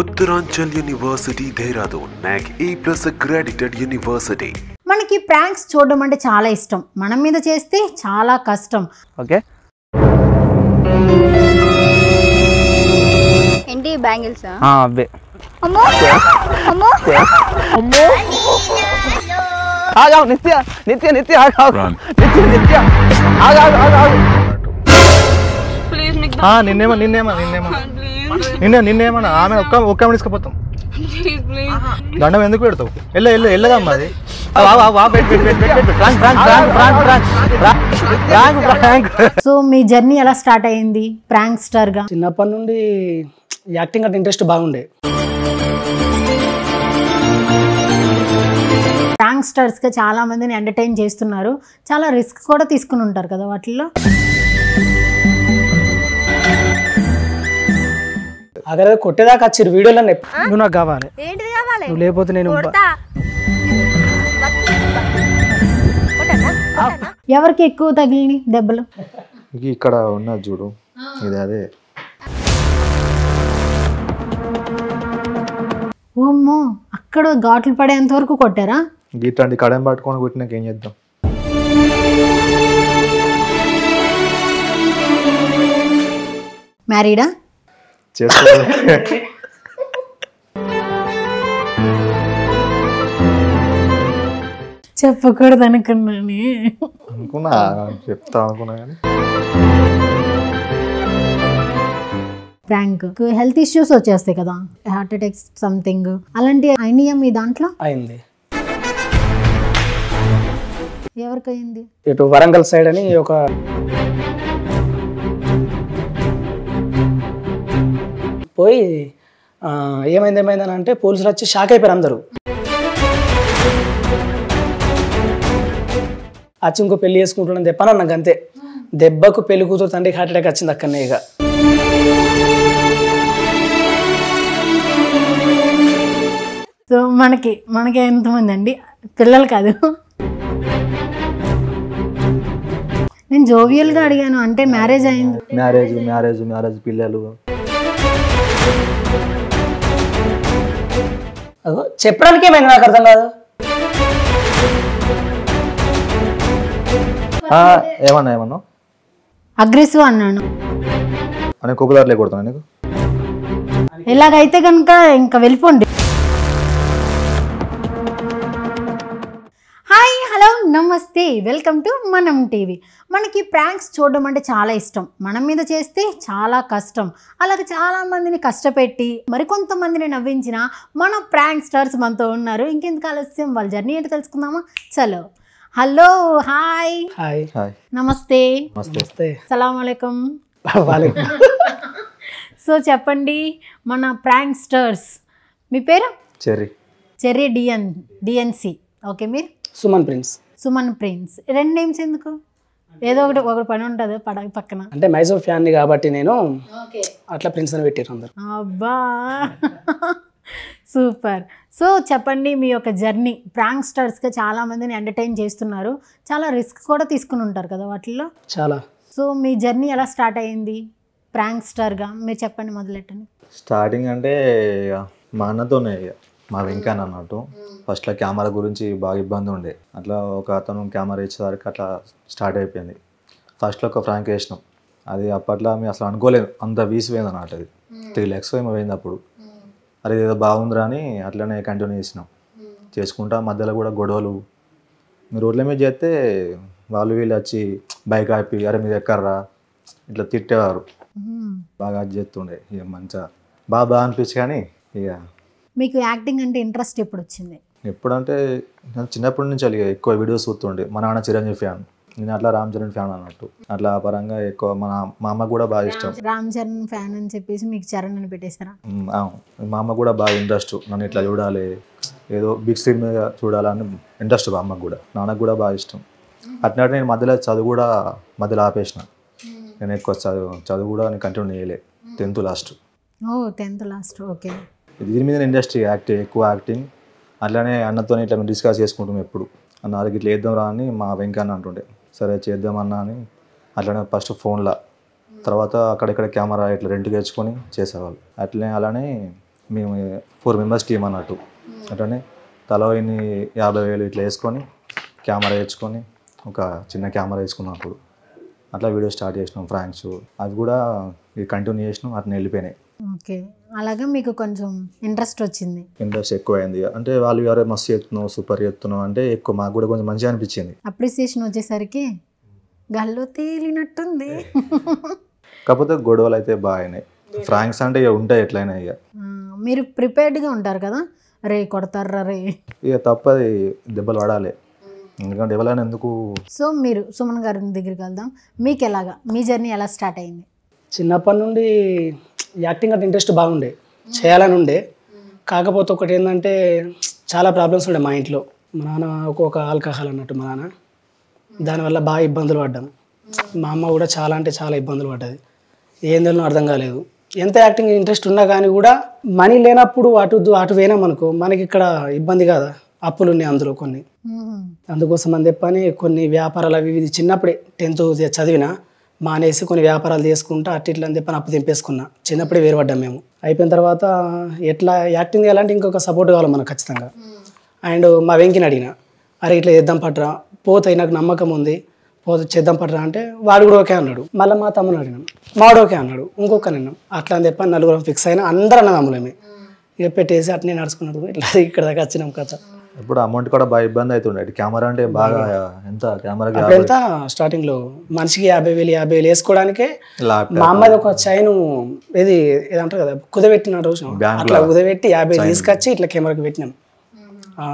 Uttaranchal University, Dehradun, NAC A+ accredited university. మనకి pranks చూడడం అంటే చాలా ఇష్టం. మనం మీద చేస్తే చాలా కష్టం. ఓకే ఏంటి బ్యాంగిల్స్ అబ్బే అమ్మో అమ్మో అమ్మో ఆగు నిత్య నిత్య నిత్య ఆగు నిత్య నిత్య ఆగు ఆగు ఆగు ఆగు ప్లీజ్ మీకు నిన్నేమన్నా ఆమె ఒక్క తీసుకుపోతాం ప్లీజ్ ప్లీజ్ దండం ఎందుకు పెడతావు వెళ్ళదమ్మా అది సో మీ జర్నీ ఎలా స్టార్ట్ అయ్యింది ప్రాంక్ స్టార్ గా? చిన్నప్పటి నుండి యాక్టింగ్ అంటే ఇంట్రెస్ట్ బాగుండే. ప్రాంక్ స్టార్స్ గా చాలా మందిని ఎంటర్టైన్ చేస్తున్నారు. చాలా రిస్క్ కూడా తీసుకుని ఉంటారు కదా వాటిల్లో. అక్కడ కొట్టేదాకా వచ్చారు వీడియోలో నువ్వు నాకు కావాలి, ఏంటిది కావాలి నువ్వు లేకపోతే నేను ఎవరికి ఎక్కువ తగిలిని దెబ్బలు? ఇక్కడ ఉన్నది చూడు, ఇది అదే. ఓమ్మో, అక్కడ ఘాట్లు పడేంత వరకు కొట్టారా? గీట్లాంటి కడెం పట్టుకొని కొట్టినాక ఏం చేద్దాం? మ్యారీడా? చేసుకోవాలి. చెప్పకూడదు అనుకున్నాను. అనుకున్నా, చెప్తా అనుకున్నా కానీ ప్రాంక్ హెల్త్ ఇష్యూస్ వచ్చేస్తాయి కదా, హార్ట్ అటాక్స్ సంథింగ్ అలాంటి అయినాయా మీ దాంట్లో? అయింది. ఎవరికయింది? ఇటు వరంగల్ సైడ్ అని ఒక పోయి ఏమైందని అంటే పోలీసులు వచ్చి షాక్ అయిపోయారు అందరూ. వచ్చి ఇంకో పెళ్లి చేసుకుంటున్నాను చెప్పాను నాకు అంతే. దెబ్బకు పెళ్లి కూతురు తండ్రికి హార్ట్ అటాక్ వచ్చింది అక్కడనే. ఇక సో మనకి ఎంతమంది అండి పిల్లలు? కాదు, నేను జోవియల్గా అడిగాను. అంటే మ్యారేజ్ అయింది? మ్యారేజ్ పిల్లలు. చెప్పడానికి ఏమైంది నాకు అర్థం కాదు. ఏమన్నా అగ్రెసివ్ అన్నాను. అని కుక్కదారులే కొడుతున్నా నీకు. ఇలాగైతే కనుక ఇంకా వెళ్ళిపోండి. హాయ్, హలో, నమస్తే, వెల్కమ్ టు మనం టీవీ. మనకి ప్రాంక్స్ చూడడం అంటే చాలా ఇష్టం. మనం మీద చేస్తే చాలా కష్టం. అలాగే చాలామందిని కష్టపెట్టి మరికొంతమందిని నవ్వించిన మన ప్రాంక్ స్టార్స్ మనతో ఉన్నారు. ఇంకెందుకు ఆలస్యం, వాళ్ళ జర్నీ ఏంటో తెలుసుకుందామా? చలో. హలో, హాయ్, హాయ్, నమస్తే, నమస్తే, సలాం అలైకుం. వాలేకుం. సో చెప్పండి, మన ప్రాంక్ స్టార్స్ మీ పేరు? Cherry DNC. ఓకే, మీరు? సుమన్ ప్రిన్స్. రెండు నేమ్స్ ఎందుకు? ఏదో ఒకటి పని ఉంటుంది పక్కన. అంటే మైసూర్ ఫ్యాన్ కాబట్టి నేను అట్లా ప్రిన్స్ అని పెట్టారు అందరు. అబ్బా, సూపర్. సో చెప్పండి మీ యొక్క జర్నీ. ప్రాంక్ స్టార్స్గా చాలా మందిని ఎంటర్టైన్ చేస్తున్నారు. చాలా రిస్క్ కూడా తీసుకుని ఉంటారు కదా వాటిల్లో. చాలా. సో మీ జర్నీ ఎలా స్టార్ట్ అయ్యింది ప్రాంక్ స్టార్గా? మీరు చెప్పండి, మొదలెట్టండి. స్టార్టింగ్ అంటే మా అన్నతోనే, మా వెంకన్న అన్నట్టు. ఫస్ట్లో కెమెరా గురించి బాగా ఇబ్బంది ఉండే. అట్లా ఒక అతను కెమెరా ఇచ్చేసరికి అట్లా స్టార్ట్ అయిపోయింది. ఫస్ట్లో ఒక ఫ్రాంక్ వేసినాం. అది అప్పట్లో మేము అసలు అనుకోలేదు, అంత వీసి పోయింది అన్నట్టు. అది 3 lakhs ఏమో పోయింది అప్పుడు. అది ఏదో బాగుందిరా అని అట్లనే కంటిన్యూ చేసినాం. చేసుకుంటా మధ్యలో కూడా గొడవలు. మీరు రోడ్ల మీద చేస్తే వాళ్ళు వీళ్ళు వచ్చి బైక్ ఆపి అరే మీద ఎక్కర్రా ఇట్లా తిట్టేవారు. బాగా అది చేస్తుండే. ఇక మంచిగా బాగా అనిపించి. కానీ ఇక మీకు యాక్టింగ్ అంటే ఇంట్రెస్ట్ ఎప్పుడు వచ్చింది? ఎప్పుడంటే నేను చిన్నప్పటి నుంచి అలా ఎక్కువ వీడియోస్ చూస్తుండే. మా నాన్న చిరంజీవి ఫ్యాన్, నేను అట్లా రామ్ చరణ్ ఫ్యాన్ అన్నట్టు. అట్లా పరంగా ఎక్కువ మా అమ్మ కూడా బాగా ఇష్టం. రామ్ చరణ్ ఫ్యాన్ అని చెప్పేసి మీకు చరణ్ అని పెట్టేశారా? మా అమ్మ కూడా బాగా ఇంట్రెస్ట్, నన్ను ఇట్లా చూడాలి, ఏదో బిగ్ స్క్రీన్ మీద చూడాలని ఇంట్రెస్ట్ మా అమ్మకు కూడా. నాన్నకు కూడా బాగా ఇష్టం. అట్లా నేను చదువు కూడా మధ్యలో ఆపేసిన. నేను ఎక్కువ చదువు కూడా నేను కంటిన్యూ చేయలే. 10th last. ఓ, 10th లాస్ట్. ఓకే. దీని మీద ఇండస్ట్రీ ఎక్కువ యాక్టింగ్. అట్లానే అన్నతో ఇట్లా మేము డిస్కస్ చేసుకుంటాం ఎప్పుడు. అన్న ఇట్లా వేద్దాం రా అని మా వెంకన్న అంటుండే. సరే చేద్దామన్నా అని అట్లనే ఫస్ట్ ఫోన్లో, తర్వాత అక్కడెక్కడ కెమెరా ఇట్లా రెంట్కి తెచ్చుకొని చేసేవాళ్ళు. అలానే మేము 4 మెంబర్స్ టీం అన్నట్టు. అట్లనే తలో ఇన్ని 50,000 ఇట్లా వేసుకొని కెమెరా వేసుకొని ఒక చిన్న కెమెరా వేసుకున్నాం. అప్పుడు అట్లా వీడియో స్టార్ట్ చేసినాం ఫ్రాంక్స్. అది కూడా కంటిన్యూ చేసినాం, అట్లా వెళ్ళిపోయినాయి. ఓకే, అలాగే మీకు కొంచెం ఇంట్రెస్ట్ వచ్చింది. ఇంట్రెస్ట్ ఎక్కువ అయింది. అంటే వాళ్ళు ఎవరో మస్తు చేస్తున్నావు, సూపర్ చేస్తున్నావు అంటే ఎక్కువ మాకు కూడా కొంచెం మంచిగా అనిపించింది. అప్రిసియేషన్ వచ్చేసరికి గల్లో తేలినట్టుంది. కాకపోతే గొడవలు అయితే బాగా అయినాయి. ఫ్రాంక్స్ అంటే ఇక ఉంటాయి ఎట్లయినా. ఇక మీరు ప్రిపేర్డ్గా ఉంటారు కదా, రే కొడతారా రే, ఇక తప్పది, దెబ్బలు పడాలి. ఎందుకంటే ఎవరైనా ఎందుకు. సో మీరు సుమన్ గారి దగ్గరికి వెళ్దాం. మీకు ఎలాగా, మీ జర్నీ ఎలా స్టార్ట్ అయింది? చిన్నప్పటి నుండి యాక్టింగ్ అంటే ఇంట్రెస్ట్ బాగుండే, చేయాలని ఉండే. కాకపోతే ఒకటి ఏంటంటే చాలా ప్రాబ్లమ్స్ ఉండే మా ఇంట్లో. మా నాన్న ఒక ఆల్కహాల్ అన్నట్టు మా నాన్న, దానివల్ల బాగా ఇబ్బందులు పడ్డాం. మా అమ్మ కూడా చాలా అంటే చాలా ఇబ్బందులు పడ్డది. ఏం తెలియనో అర్థం కాలేదు. ఎంత యాక్టింగ్ ఇంట్రెస్ట్ ఉన్నా కానీ కూడా మనీ లేనప్పుడు అటు పోయినాం అనుకో, మనకి ఇక్కడ ఇబ్బంది కాదా, అప్పులు ఉన్నాయి అందులో కొన్ని. అందుకోసం అని చెప్పని కొన్ని వ్యాపారాలు అవి ఇవి చిన్నప్పుడే 10th చదివిన మానేసి కొన్ని వ్యాపారాలు చేసుకుంటా అట్లా ఇట్లా అని చెప్పని అప్పు తెంపేసుకున్నా. చిన్నప్పుడే వేరుపడ్డాం మేము. అయిపోయిన తర్వాత ఎట్లా యాక్టింగ్ చేయాలంటే ఇంకొక సపోర్ట్ కావాలి మనకు ఖచ్చితంగా. అండ్ మా వెంకిని అడిగిన, అరే ఇట్లా చేద్దాం పట్రా, పోతాయి నాకు నమ్మకం ఉంది, పోతే చేద్దాం పట్రా అంటే వాడు కూడా ఓకే అన్నాడు. మళ్ళీ మా తమ్ముని అడిగినాం, మాడు ఓకే అన్నాడు. ఇంకొక నిన్నాం. అట్లా అని చెప్పని నలుగురం ఫిక్స్ అయినా, అందరూ అన్నదమ్ములేమే. ఇక పెట్టేసి అట్నే నడుచుకున్నాడు. ఇట్లా ఇక్కడ దాకా వచ్చినాం కథ. ఇప్పుడు అమౌంట్ కూడా బాగా ఇబ్బంది అవుతుండే. కెమెరా అంటే బాగా ఎంత కెమెరా ఎంత స్టార్టింగ్ లో మనిషికి 50,000 వేసుకోవడానికే మా అమ్మది ఒక చైన్ ఇది ఏదంటారు కదా కుదబెట్టిన రోజు, అట్లా కుదబెట్టి 50 తీసుకొచ్చి ఇట్లా కెమెరాకి పెట్టినాం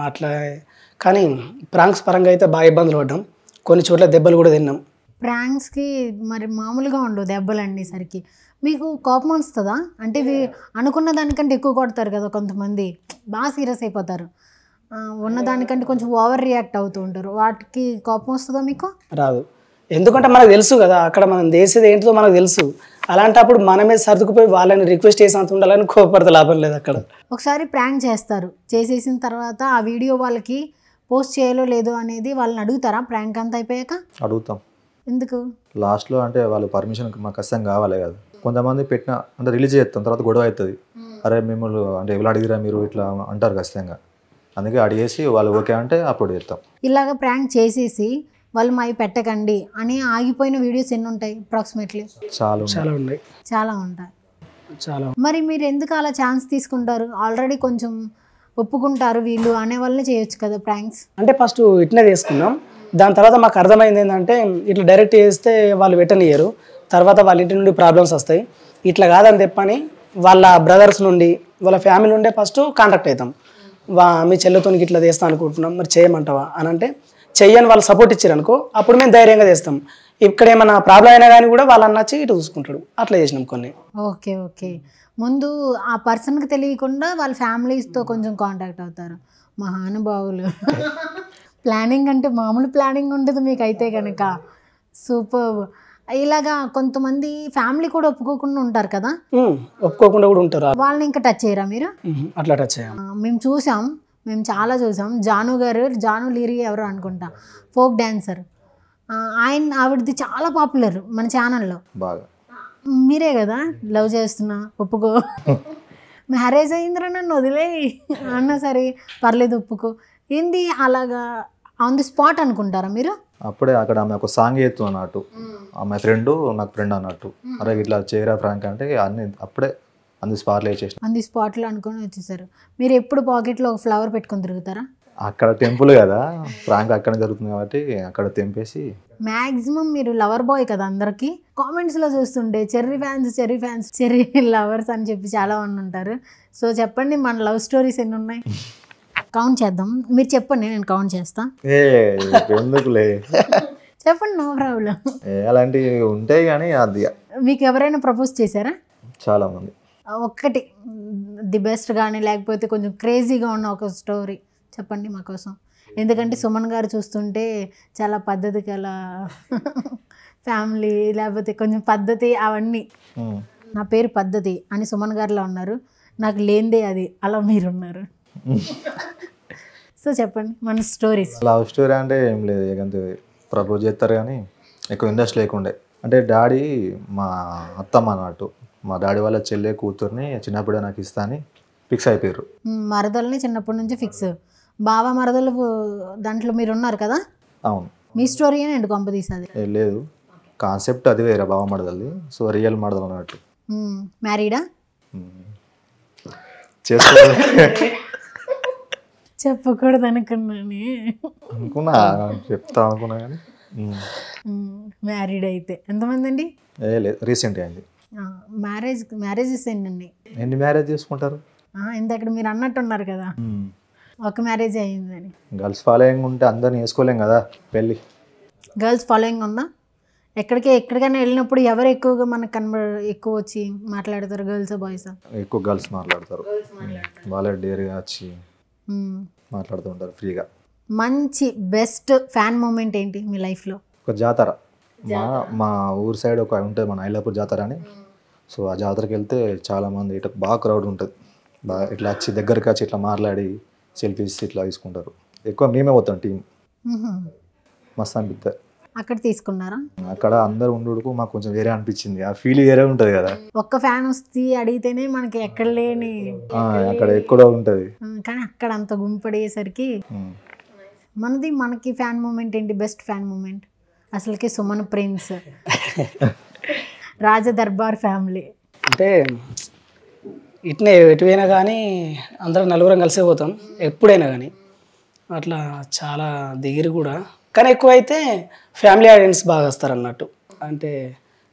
అట్లా. కానీ ప్రాంక్స్ పరంగా అయితే బాగా ఇబ్బందులు పడ్డాం. కొన్ని చోట్ల దెబ్బలు కూడా తిన్నాం. ప్రాంక్స్కి మరి మామూలుగా ఉండవు దెబ్బలు అనేసరికి. మీకు కోపం వస్తుందా? అంటే అనుకున్న దానికంటే ఎక్కువ కొడతారు కదా కొంతమంది, బాగా సీరియస్ అయిపోతారు. ఉన్నదానికంటే కొంచెం ఓవర్ రియాక్ట్ అవుతూ ఉంటారు. వాటికి కోపం వస్తుందా మీకు? రాదు, ఎందుకంటే మనకు తెలుసు కదా అక్కడ మనం చేసేది ఏంటిదో మనకు తెలుసు. అలాంటప్పుడు మనమే సర్దుకుపోయి వాళ్ళని రిక్వెస్ట్ చేసినంత ఉండాలని కోపడితే లాభం లేదు అక్కడ. ఒకసారి ప్రాంక్ చేస్తారు, చేసేసిన తర్వాత ఆ వీడియో వాళ్ళకి పోస్ట్ చేయాలో లేదో అనేది వాళ్ళని అడుగుతారా? ప్రాంక్ అంతా అయిపోయాక అడుగుతాం. ఎందుకు? లాస్ట్లో అంటే వాళ్ళు పర్మిషన్ మాకు ఖచ్చితంగా కావాలి కదా. కొంతమంది పెట్టిన అంటే రిలీజ్ చేస్తాం, తర్వాత గొడవ అవుతుంది. అరే మిమ్మల్ని అంటే ఎవరు అడిగిరా మీరు ఇట్లా అంటారు ఖచ్చితంగా. అందుకే అడిగేసి వాళ్ళు ఓకే అంటే అప్పుడు చేస్తాం. ఇలాగ ప్రాంక్ చేసేసి వాళ్ళు మావి పెట్టకండి అని ఆగిపోయిన వీడియోస్ ఎన్ని ఉంటాయి అప్రాక్సిమేట్లీ? చాలా ఉన్నాయి. చాలా ఉంటాయి. చాలా. మరి మీరు ఎందుకు అలా ఛాన్స్ తీసుకుంటారు? ఆల్రెడీ కొంచెం ఒప్పుకుంటారు వీళ్ళు అనే వాళ్ళని చేయొచ్చు కదా ప్రాంక్స్. అంటే ఫస్ట్ ఇట్నే చేసుకున్నాం. దాని తర్వాత మాకు అర్థమైంది ఏంటంటే ఇట్లా డైరెక్ట్ చేస్తే వాళ్ళు పెట్టనియరు, తర్వాత వాళ్ళ ఇంటి నుండి ప్రాబ్లమ్స్ వస్తాయి. ఇట్లా కాదని చెప్పని వాళ్ళ బ్రదర్స్ నుండి వాళ్ళ ఫ్యామిలీ నుండే ఫస్ట్ కాంటాక్ట్ అవుతాం. మీ చెల్లెతోనికి ఇట్లా చేస్తా అనుకుంటున్నాం, మరి చేయమంటావా అని అంటే చెయ్యని వాళ్ళు సపోర్ట్ ఇచ్చారు అనుకో, అప్పుడు మేము ధైర్యంగా చేస్తాం. ఇక్కడ ఏమైనా ప్రాబ్లం అయినా కానీ కూడా వాళ్ళు నచ్చి ఇటు చూసుకుంటాడు. అట్లా చేసినాం కొన్ని. ఓకే ఓకే, ముందు ఆ పర్సన్కి తెలియకుండా వాళ్ళ ఫ్యామిలీస్తో కొంచెం కాంటాక్ట్ అవుతారు. మహానుభావులు. ప్లానింగ్ అంటే మామూలు ప్లానింగ్ ఉంటుంది మీకు అయితే కనుక. సూపర్. ఇలాగా కొంతమంది ఫ్యామిలీ కూడా ఒప్పుకోకుండా ఉంటారు కదా, ఒప్పుకోకుండా కూడా ఉంటారు. వాళ్ళని ఇంకా టచ్ చేయరా మీరు? అట్లా టచ్ చేయం. మేము చూసాం, మేము చాలా చూసాం. జాను గారు, జాను లీరి ఎవరు అనుకుంటా, ఫోక్ డాన్సర్. ఆవిడది చాలా పాపులర్ మన ఛానల్లో. బాగా మీరే కదా లవ్ చేస్తున్నా ఒప్పుకో, మ్యారేజ్ అయిందిరా నన్ను వదిలే అన్నా సరే పర్లేదు ఒప్పుకో. ఏంది అలాగా ఆన్ ది స్పాట్ అనుకుంటారా మీరు? అప్పుడే అక్కడ ఆమె ఒక సాంగ్ చేస్తూ అన్నట్టు, ఆమె ఫ్రెండ్ నాకు ఫ్రెండ్ అన్నట్టు, అరే ఇట్లా చేయరా ఫ్రాంక్ అంటే అన్ని అప్పుడే అంది స్పాట్లో వేసేసిన. అంది స్పాట్లో అనుకొని వచ్చేసారు. మీరు ఎప్పుడు పాకెట్లో ఒక ఫ్లవర్ పెట్టుకొని తిరుగుతారా? అక్కడ టెంపుల్ కదా, ఫ్రాంక్ అక్కడే జరుగుతుంది కాబట్టి అక్కడ తెంపేసి. మ్యాక్సిమం మీరు లవర్ బాయ్ కదా, అందరికీ కామెంట్స్లో చూస్తుంటే చెర్రీ ఫ్యాన్స్ చెర్రీ లవర్స్ అని చెప్పి చాలా మంది ఉంటారు. సో చెప్పండి మన లవ్ స్టోరీస్ ఎన్ని ఉన్నాయి? కౌంట్ చేద్దాం, మీరు చెప్పండి నేను కౌంట్ చేస్తా. ఎందుకులే చెప్పండి, నో ప్రాబ్లం. అలాంటివి ఉంటాయి కానీ అది. మీకు ఎవరైనా ప్రపోజ్ చేశారా? చాలా మంది. ఒక్కటి ది బెస్ట్ కానీ లేకపోతే కొంచెం క్రేజీగా ఉన్న ఒక స్టోరీ చెప్పండి మా కోసం. ఎందుకంటే సుమన్ గారు చూస్తుంటే చాలా పద్ధతి గల ఫ్యామిలీ, లేకపోతే కొంచెం పద్ధతి అవన్నీ. నా పేరు పద్ధతి అని సుమన్ గారిలో ఉన్నారు, నాకు లేనిదే అది, అలా మీరున్నారు. సో చెప్పండి మన స్టోరీస్. లవ్ స్టోరీ అంటే ఏం లేదు, ఏకంటే ప్రపోజ్ చేస్తారు కానీ ఎక్కువ ఇంట్రెస్ట్ లేకుండే. అంటే డాడీ మా అత్తమ్మ అన్నట్టు, మా డాడీ వాళ్ళ చెల్లె కూతుర్ని చిన్నప్పుడే నాకు ఇస్తా అని ఫిక్స్ అయిపోయారు. మరదల్ని చిన్నప్పటి నుంచి ఫిక్స్. బావ మరదలు దాంట్లో మీరు ఉన్నారు కదా? అవును. మీ స్టోరీ ఏంటి కొంప తీసేది? లేదు, కాన్సెప్ట్ అది వేరే బావ మడదల్ది. సో రియల్ మడదలు అన్నట్టు. మ్యారీడా? చేసుకోవాలి చెప్పకూడదు అనుకున్నాను. అనుకున్నా, చెప్తా అనుకున్నా కానీ. మ్యారీడ్ అయితే ఎంతమంది అండి? లేదు, రీసెంట్ అయింది. మ్యారేజెస్ ఏంటండి? ఎన్ని మ్యారేజ్ చేసుకుంటారు? ఇంతక్కడ మీరు అన్నట్టున్నారు కదా ఒక మ్యారేజ్ అయ్యిందని. గర్ల్స్ ఫాలోయింగ్ ఉంటే అందరిని వేసుకోలేం కదా పెళ్ళి. గర్ల్స్ ఫాలోయింగ్ ఉందా? ఎక్కడికైనా వెళ్ళినప్పుడు ఎవరు ఎక్కువగా మనకు ఎక్కువ వచ్చి మాట్లాడతారు, గర్ల్స్ బాయ్స్? ఎక్కువ గర్ల్స్ మాట్లాడతారు. వాళ్ళే డేర్గా వచ్చి మాట్లాడుతూ ఉంటారు ఫ్రీగా. మంచి బెస్ట్ ఫ్యాన్ మూమెంట్ ఏంటి మీ లైఫ్లో? ఒక జాతర, మా ఊరు సైడ్ ఒక ఉంటుంది, మన ఐలాపూర్ జాతర అని. సో ఆ జాతరకి వెళ్తే చాలామంది ఇట్లా బాగా క్రౌడ్ ఉంటుంది. బాగా ఇట్లా వచ్చి దగ్గరికి వచ్చి ఇట్లా మాట్లాడి సెల్ఫీస్ ఇట్లా తీసుకుంటారు. ఎక్కువ మేమే పోతాం టీం. మస్తు అనిపిస్తుంది. అక్కడ తీసుకున్నారా? అక్కడ అందరు ఉండుకు మాకు కొంచెం వేరే అనిపించింది. ఆ ఫీల్ వేరే ఉంటుంది కదా. ఒక్క ఫ్యాన్ వస్తే అడిగితేనే మనకి ఎక్కడ లేని అక్కడ ఎక్కడో ఉంటుంది, కానీ అక్కడ అంత గుంపడేసరికి మనకి ఫ్యాన్ మూమెంట్ ఏంటి? బెస్ట్ ఫ్యాన్ మూమెంట్ అసలుకి సుమన్ ప్రిన్స్ రాజ దర్బార్ ఫ్యామిలీ. అంటే ఇట్నే ఎటువైనా కానీ అందరం నలుగురం కలిసే పోతాం ఎప్పుడైనా కానీ. అట్లా చాలా దిగిరి కూడా, కానీ ఎక్కువైతే ఫ్యామిలీ ఆడియన్స్ బాగా వస్తారు అన్నట్టు. అంటే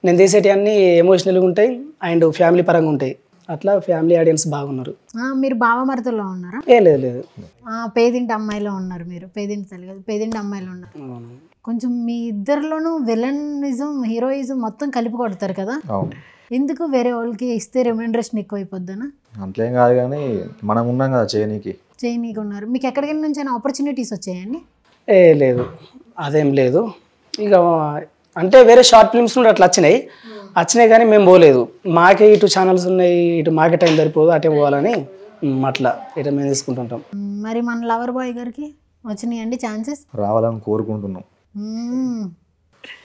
నేను తీసేటివన్నీ ఎమోషనల్గా ఉంటాయి అండ్ ఫ్యామిలీ పరంగా ఉంటాయి. అట్లా ఫ్యామిలీ ఆడియన్స్ బాగున్నారు. మీరు బావమరదల్లో ఉన్నారా? లేదు. పేదింటి అమ్మాయిలో ఉన్నారు మీరు. పేదింటి తల్లి కాదు, పేదింటి అమ్మాయిలో ఉన్నారు. కొంచెం మీ ఇద్దరిలోనూ విలనిజం హీరోయిజం మొత్తం కలిపి కొడతారు కదా. ఎందుకు వేరే వాళ్ళకి ఇస్తే రెమ్యూనరేషన్ ఎక్కువ అయిపోద్దనా? అంతేం కాదు కానీ మనం ఉన్నాం కదా చేయనీకి ఉన్నారు. మీకు ఎక్కడికి నుంచి అయినా ఆపర్చునిటీస్ వచ్చాయండి? లేదు, అదేం లేదు. ఇక అంటే వేరే షార్ట్ ఫిల్మ్స్ నుండి అట్లా వచ్చినాయి కానీ మేము పోలేదు. మాకే ఇటు ఛానల్స్ ఉన్నాయి, ఇటు మాకే టైం సరిపోదు, అటే పోవాలని అట్లా ఇటు మేము తీసుకుంటుంటాం. మరి మన లవర్ బాయ్ గారికి వచ్చినాయండి ఛాన్సెస్? రావాలని కోరుకుంటున్నాం.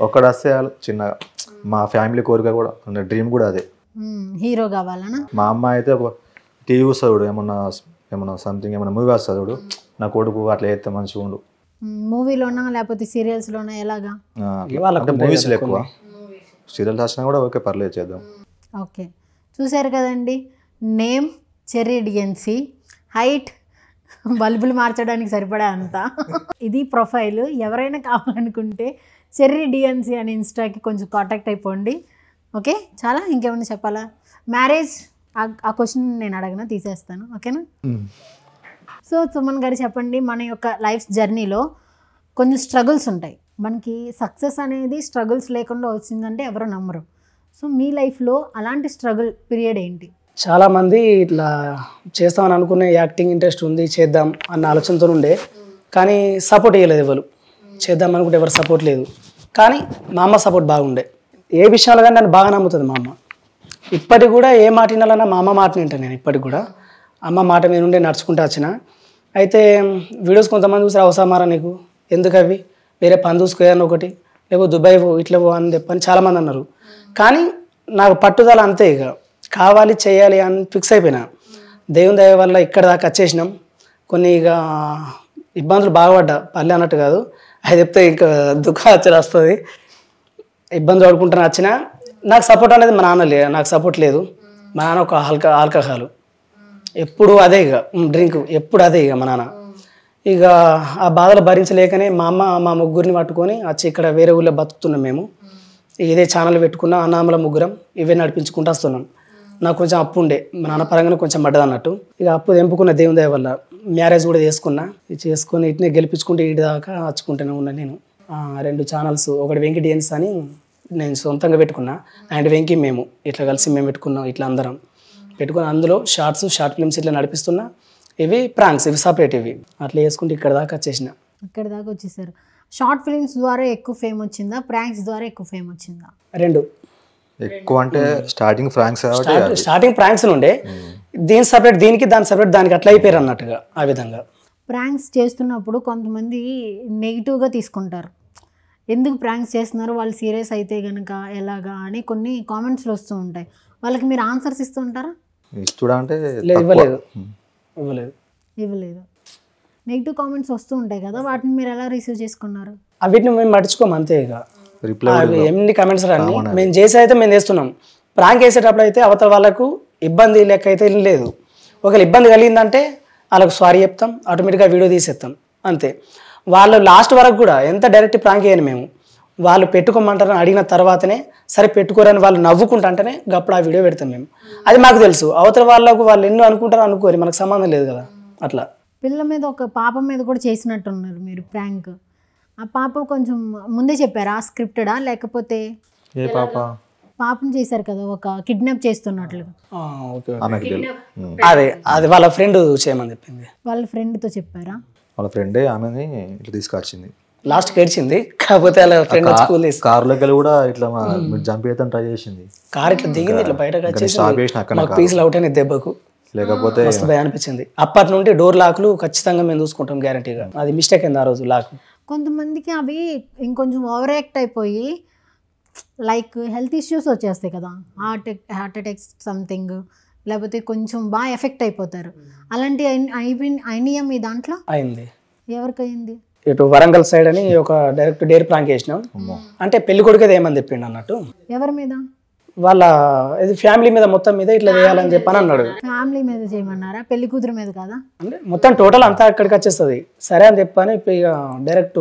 ఒక్కడ వస్తే చిన్నగా మా ఫ్యామిలీ కోరిక కూడా, అంటే డ్రీమ్ కూడా అదే, హీరో కావాలనా. మా అమ్మ అయితే ఒక టీవీ వస్తాడు, ఏమన్నా సంథింగ్ ఏమన్నా మూవీ వస్తాడు, నా కొడుకు అట్లా చేస్తే మంచిగా ఉండు. మూవీలోనా లేకపోతే సీరియల్స్లోనా? ఎలాగా? అంటే మూవీస్లో ఎక్కువ, సీరియల్స్ వచ్చినా కూడా ఓకే పర్లేదు చేద్దాం. ఓకే, చూసారు కదండి. నేమ్ చెర్రీ డిఎన్సి, హైట్ బల్బులు మార్చడానికి సరిపడా అంత. ఇది ప్రొఫైల్. ఎవరైనా కావాలనుకుంటే చెర్రీ డిఎన్సి అని ఇన్స్టాకి కొంచెం కాంటాక్ట్ అయిపోండి. ఓకే, చాలా ఇంకేమైనా చెప్పాలా? మ్యారేజ్ ఆ క్వశ్చన్ నేను అడగనా, తీసేస్తాను. ఓకేనా? సో సుమన్ గారు చెప్పండి, మన యొక్క లైఫ్ జర్నీలో కొన్ని స్ట్రగుల్స్ ఉంటాయి. మనకి సక్సెస్ అనేది స్ట్రగుల్స్ లేకుండా వచ్చిందంటే ఎవరు నమ్మరు. సో మీ లైఫ్లో అలాంటి స్ట్రగుల్ పీరియడ్ ఏంటి? చాలామంది ఇట్లా చేస్తామని అనుకునే యాక్టింగ్ ఇంట్రెస్ట్ ఉంది, చేద్దాం అన్న ఆలోచనతో ఉండే, కానీ సపోర్ట్ ఇవ్వలేదు ఎవరు. చేద్దాం అనుకుంటే ఎవరు సపోర్ట్ లేదు. కానీ మా అమ్మ సపోర్ట్ బాగుండే. ఏ విషయాలు కానీ నన్ను బాగా నమ్ముతుంది మా అమ్మ. ఇప్పటికి కూడా ఏ మాట వినాలన్నా మా అమ్మ మాట వింటాను నేను. ఇప్పటికి కూడా అమ్మ మాట మీద ఉండే నడుచుకుంటూ వచ్చిన. అయితే వీడియోస్ కొంతమంది చూసి అవసరమారా నీకు, ఎందుకు అవి, వేరే పని చూసుకోయాను ఒకటి, లేకపోతే దుబాయ్ పో, ఇట్లా పో అని చెప్పని చాలామంది అన్నారు. కానీ నాకు పట్టుదల అంతే, ఇక కావాలి చేయాలి అని ఫిక్స్ అయిపోయినా. దేవుని దయ వల్ల ఇక్కడ దాకా వచ్చేసినాం. కొన్ని ఇక ఇబ్బందులు బాగుపడ్డా, పల్లె అన్నట్టు కాదు, అది చెప్తే ఇంకా దుఃఖం వస్తుంది. ఇబ్బందులు పడుకుంటాను వచ్చిన. నాకు సపోర్ట్ అనేది మా నాన్న నాకు సపోర్ట్ లేదు. మా నాన్న ఒక ఆల్కహాల్, ఎప్పుడు అదే ఇక డ్రింక్, ఎప్పుడు అదే ఇక మా నాన్న. ఇక ఆ బాధలు భరించలేకనే మా అమ్మ మా ముగ్గురిని పట్టుకొని వచ్చి ఇక్కడ వేరే ఊళ్ళో బతుకుతున్నాం మేము. ఇదే ఛానల్ పెట్టుకున్న అన్నామల ముగ్గురం ఇవే నడిపించుకుంటూ వస్తున్నాం. నాకు కొంచెం అప్పు ఉండే, మా నాన్న పరంగానే కొంచెం పడ్డది అన్నట్టు. ఇక అప్పు తెంపుకున్న దేవుని దయ వల్ల మ్యారేజ్ కూడా చేసుకుని ఇట్నే గెలిపించుకుంటే ఇటు దాకా వచ్చుకుంటూనే ఉన్నా నేను. 2 ఛానల్స్, ఒకటి వెంకీ డిఎన్స్ అని నేను సొంతంగా పెట్టుకున్నా, అండ్ వెంకీ మేము ఇట్లా కలిసి మేము పెట్టుకున్నాం. ఇట్లా అందరం పెట్టుకుని అందులో షార్ట్ ఫిల్మ్స్ ఇట్లా నడిపిస్తున్నా. ఇవి ప్రాంక్స్, ఇవి సపరేట్. ఇవి అట్లా వేసుకుంటే ఇక్కడ దాకా వచ్చేసిన. ఇక్కడ దాకా వచ్చేసారు. షార్ట్ ఫిల్మ్స్ ద్వారా ఎక్కువ ఫేమ్ వచ్చిందా, ప్రాంక్స్ ద్వారా ఎక్కువ ఫేమ్ వచ్చిందా? 2. ఎక్కువ అంటే స్టార్టింగ్ ప్రాంక్స్ నుండే దీని సపరేట్, దాని సపరేట్, దానికి అట్లా అయిపోయారు అన్నట్టుగా. ఆ విధంగా ప్రాంక్స్ చేస్తున్నప్పుడు కొంతమంది నెగిటివ్గా తీసుకుంటారు. ఎందుకు ప్రాంక్స్ చేస్తున్నారు, వాళ్ళు సీరియస్ అయితే కనుక ఎలాగా అని కొన్ని కామెంట్స్లో వస్తూ ఉంటాయి. వాళ్ళకి మీరు ఆన్సర్స్ ఇస్తూ ఉంటారా? ఇస్తుడా అంటే లేదు, తక్కువ. ఇవ్వలేదు ఇవ్వలేదు. ఇవ్వలేదు. నెగిటివ్ కామెంట్స్ వస్తూ ఉంటాయి కదా, వాటిని మీరు ఎలా రిసీవ్ చేసుకున్నారు? వీటిని మేము పట్టించుకోము అంతే. ఇక రిప్లై అవి ఎన్ని కమెంట్స్ రాని మేము చేసి అయితే మేము చేస్తున్నాం. ప్రాంక్ వేసేటప్పుడు అయితే అవతల వాళ్ళకు ఇబ్బంది లెక్క అయితే ఏం లేదు. ఒకవేళ ఇబ్బంది కలిగిందంటే వాళ్ళకు సారీ చెప్తాం, ఆటోమేటిక్గా వీడియో తీసేస్తాం అంతే. వాళ్ళు లాస్ట్ వరకు కూడా ఎంత డైరెక్ట్ ప్రాంక్ చేయను మేము. వాళ్ళు పెట్టుకోమంటారని అడిగిన తర్వాతనే సరే పెట్టుకోరని వాళ్ళు నవ్వుకుంటుంటేనే అప్పుడు ఆ వీడియో పెడతాం మేము. అది మాకు తెలుసు. అవతల వాళ్ళకు వాళ్ళు ఎన్నో అనుకుంటారో అనుకోరు, మనకు సంబంధం లేదు కదా. అట్లా పిల్ల మీద ఒక పాప మీద కూడా చేసినట్టున్నారు మీరు ప్రాంక్. ఆ పాప కొంచెం ముందే చెప్పారా స్క్రిప్టెడా లేకపోతే? ఏ పాప? పాపను చేశారు కదా ఒక కిడ్నాప్ చేస్తున్నట్లు. ఓకే. ఆమెకు తెలుసు. అదే అది వాళ్ళ ఫ్రెండ్ చేయమని చెప్పింది. వాళ్ళ ఫ్రెండ్తో చెప్పారా? వాళ్ళ ఫ్రెండే ఆమెని ఇట్లా తీసుకొచ్చింది. లాస్ట్ ఏడ్చింది, కాకపోతే వాళ్ళ ఫ్రెండ్ స్కూల్ కార్లోకి వెళ్ళి కూడా ఇట్లా మీరు జంప్ ట్రై చేసింది. కార్ ఇట్లా దిగింది, ఇట్లా బయటకు వచ్చేసి స్టాప్ చేసిన అక్కడ మాకు పీసులు అవుట్ అయిన దెబ్బకు. లేకపోతే మస్తు భయం అనిపించింది. అప్పటి నుండి డోర్ లాక్లు ఖచ్చితంగా మేము చూసుకుంటాం గ్యారంటీగా. అది మిస్టేక్ అయింది ఆ రోజు లాక్. కొంతమందికి అవి ఇంకొంచెం ఓవర్ యాక్ట్ అయిపోయి లైక్ హెల్త్ ఇష్యూస్ వచ్చేస్తాయి కదా, హార్ట్ అటాక్స్ సంథింగ్, లేకపోతే కొంచెం బాగా ఎఫెక్ట్ అయిపోతారు. అలాంటి అయినాయా మీ దాంట్లో? అయింది. ఎవరికి అయింది? ఇటు వరంగల్ సైడ్ అని ఒక డైరెక్ట్ డేర్ ప్రాంక్ చేసినాం. అంటే పెళ్లి కొడుకు ఏమని చెప్పిండు అన్నట్టు. ఎవరి మీద? వాళ్ళ ఇది ఫ్యామిలీ మీద మొత్తం మీద ఇట్లా చేయాలని చెప్పని అన్నాడు. ఫ్యామిలీ మీద చేయమన్నారా? పెళ్లి కూతురు మీద కాదా? అంటే మొత్తం టోటల్ అంతా అక్కడికి వచ్చేస్తుంది. సరే అని చెప్పని ఇక డైరెక్ట్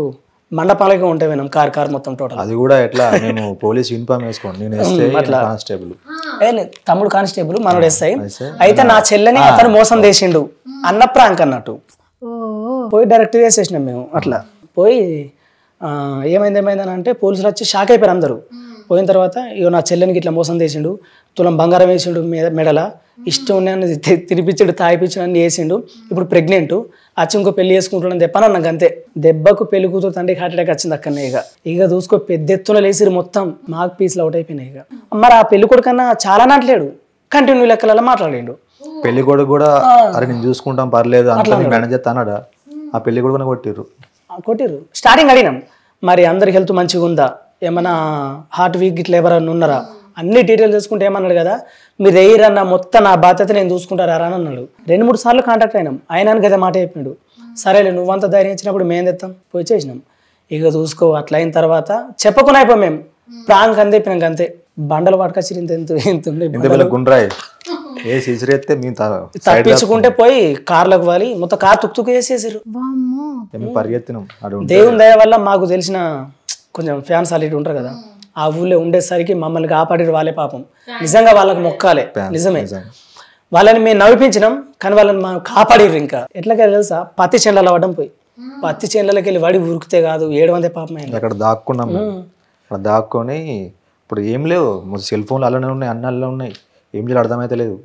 మండపాలకి ఉంటాయి విన్నాం. కార్ మొత్తం టోటల్. అది కూడా ఎట్లా మేము పోలీస్ యూనిఫామ్ వేసుకోండి, నేను ఎస్ఐ కానిస్టేబుల్. తమ్ముడు కానిస్టేబుల్, మనోడు ఎస్ఐ. అయితే నా చెల్లెని అతను మోసం చేసిండు అన్న ప్రాంక్ అన్నట్టు. పోయి డైరెక్ట్ చేసేసినాం మేము. అట్లా పోయి ఏమైందని అంటే పోలీసులు వచ్చి షాక్ అయిపోయారు అందరూ. పోయిన తర్వాత ఇక నా చెల్లెనికి ఇట్లా మోసం చేసిండు, తులం బంగారం వేసిండు మెడల, ఇష్టం ఉన్నాయని తినిపించాడు, తాగిపించాడు అన్ని వేసిండు. ఇప్పుడు ప్రెగ్నెంట్ వచ్చి ఇంకో పెళ్లి చేసుకుంటాడని చెప్పాను నాకు. అంతే దెబ్బకు పెళ్లి కూతురు తండ్రికి హార్ట్ అటాక్ వచ్చింది అక్కడనే. ఇక చూసుకో పెద్ద ఎత్తున లేసిరు మొత్తం. మాకు పీసులు అవుట్ అయిపోయినాయి. ఇక మరి ఆ పెళ్లి కొడుకన్నా చాలా నాట్లేడు, కంటిన్యూ లెక్కలలో మాట్లాడిండు. పెళ్లి కొడుకు కూడా అరే నేను చూసుకుంటాం పర్లేదు అంటే మేనేజర్ అన్నాడా? ఆ పెళ్లి కొడుకునే కొట్టిర్రు. స్టార్టింగ్ అడిగినాం మరి అందరికి హెల్త్ మంచిగా ఉందా, ఏమన్నా హార్ట్ వీక్ ఇట్లా ఎవరన్నా ఉన్నారా, అన్ని డీటెయిల్స్ తెలుసుకుంటే ఏమన్నాడు కదా, మీరు వేయరన్న మొత్తం నా బాధ్యత నేను చూసుకుంటారా అని అన్నాడు. 2-3 సార్లు కాంటాక్ట్ అయినాం. ఆయన కదా మాట చెప్పిండు. సరేలే నువ్వంతా ధైర్యం ఇచ్చినప్పుడు మేము తెస్తాం, పోయి చేసినాం. ఇక చూసుకో అట్లా అయిన తర్వాత చెప్పకుండా అయిపోయి మేము ప్రాంక్ అని చెప్పినాక అంతే. బండలు పట్టుకొచ్చి తప్పించుకుంటే పోయి కార్లకు వాలి మొత్తం కార్ తుక్తుకు చేసేసారు. దేవుని దయ వల్ల మాకు తెలిసిన కొంచెం ఫ్యాన్స్ అల్లి ఉంటారు కదా, ఆ ఊళ్ళో ఉండేసరికి మమ్మల్ని కాపాడారు వాళ్ళే. పాపం నిజంగా వాళ్ళకి మొక్కాలే, నిజమే. వాళ్ళని మేము నవ్విపించినాం కానీ వాళ్ళని మనం కాపాడిర్రు. ఇంకా ఎట్లకే తెలుసా, పత్తి చేనులలో పడ్డం. పోయి పత్తి చేనులకి వెళ్ళి వడి ఉరికితే కాదు 700 పాపం అక్కడ దాక్కున్నాం. అక్కడ దాక్కొని ఇప్పుడు ఏం లేవు, సెల్ ఫోన్లు అలానే ఉన్నాయి, అన్నీ అలా ఉన్నాయి, ఏం చేయాలి అర్థమైతే లేదు.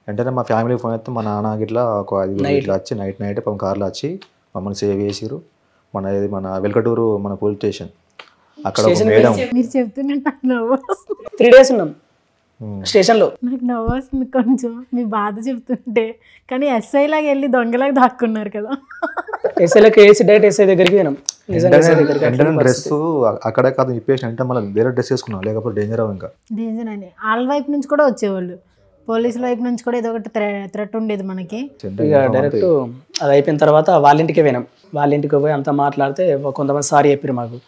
వెంటనే మా ఫ్యామిలీ ఫోన్ అయితే మా నాన్న ఇట్లా ఒక 5 ఇట్లా వచ్చి నైట్ పాపం కార్లో వచ్చి మమ్మల్ని సేవ్ చేసిరు. మన వెల్కటూరు మన పోలీస్ స్టేషన్ అక్కడ మేడం. మీరు చెప్తున్నట్టు నాకు నవ్వు వస్తుంది. 3 days ఉన్నాం స్టేషన్లో. నాకు నవ్వు వస్తుంది కొంచెం మీ బాధ చెప్తుంటే. కానీ ఎస్ఐ లాగా వెళ్ళి దొంగలాగా దాక్కున్నారు కదా. ఎస్ఐలకి వేసి డైరెక్ట్ ఎస్ఐ దగ్గరికి పోయినాం. డ్రెస్ అక్కడే కాదు ఇప్పేసి అంటే మళ్ళీ వేరే డ్రెస్ వేసుకున్నాం, లేకపోతే డేంజర్ ఇంకా డేంజర్ అండి. వాళ్ళ వైపు నుంచి కూడా వచ్చేవాళ్ళు, పోలీసుల వైపు నుంచి కూడా ఏదో ఒకటి థ్రెట్ ఉండేది మనకి. ఇక డైరెక్ట్ అది అయిపోయిన తర్వాత వాళ్ళ ఇంటికి పోయినాం. వాళ్ళ ఇంటికి పోయి అంతా మాట్లాడితే కొంతమంది సారీ చెప్పారు మాకు,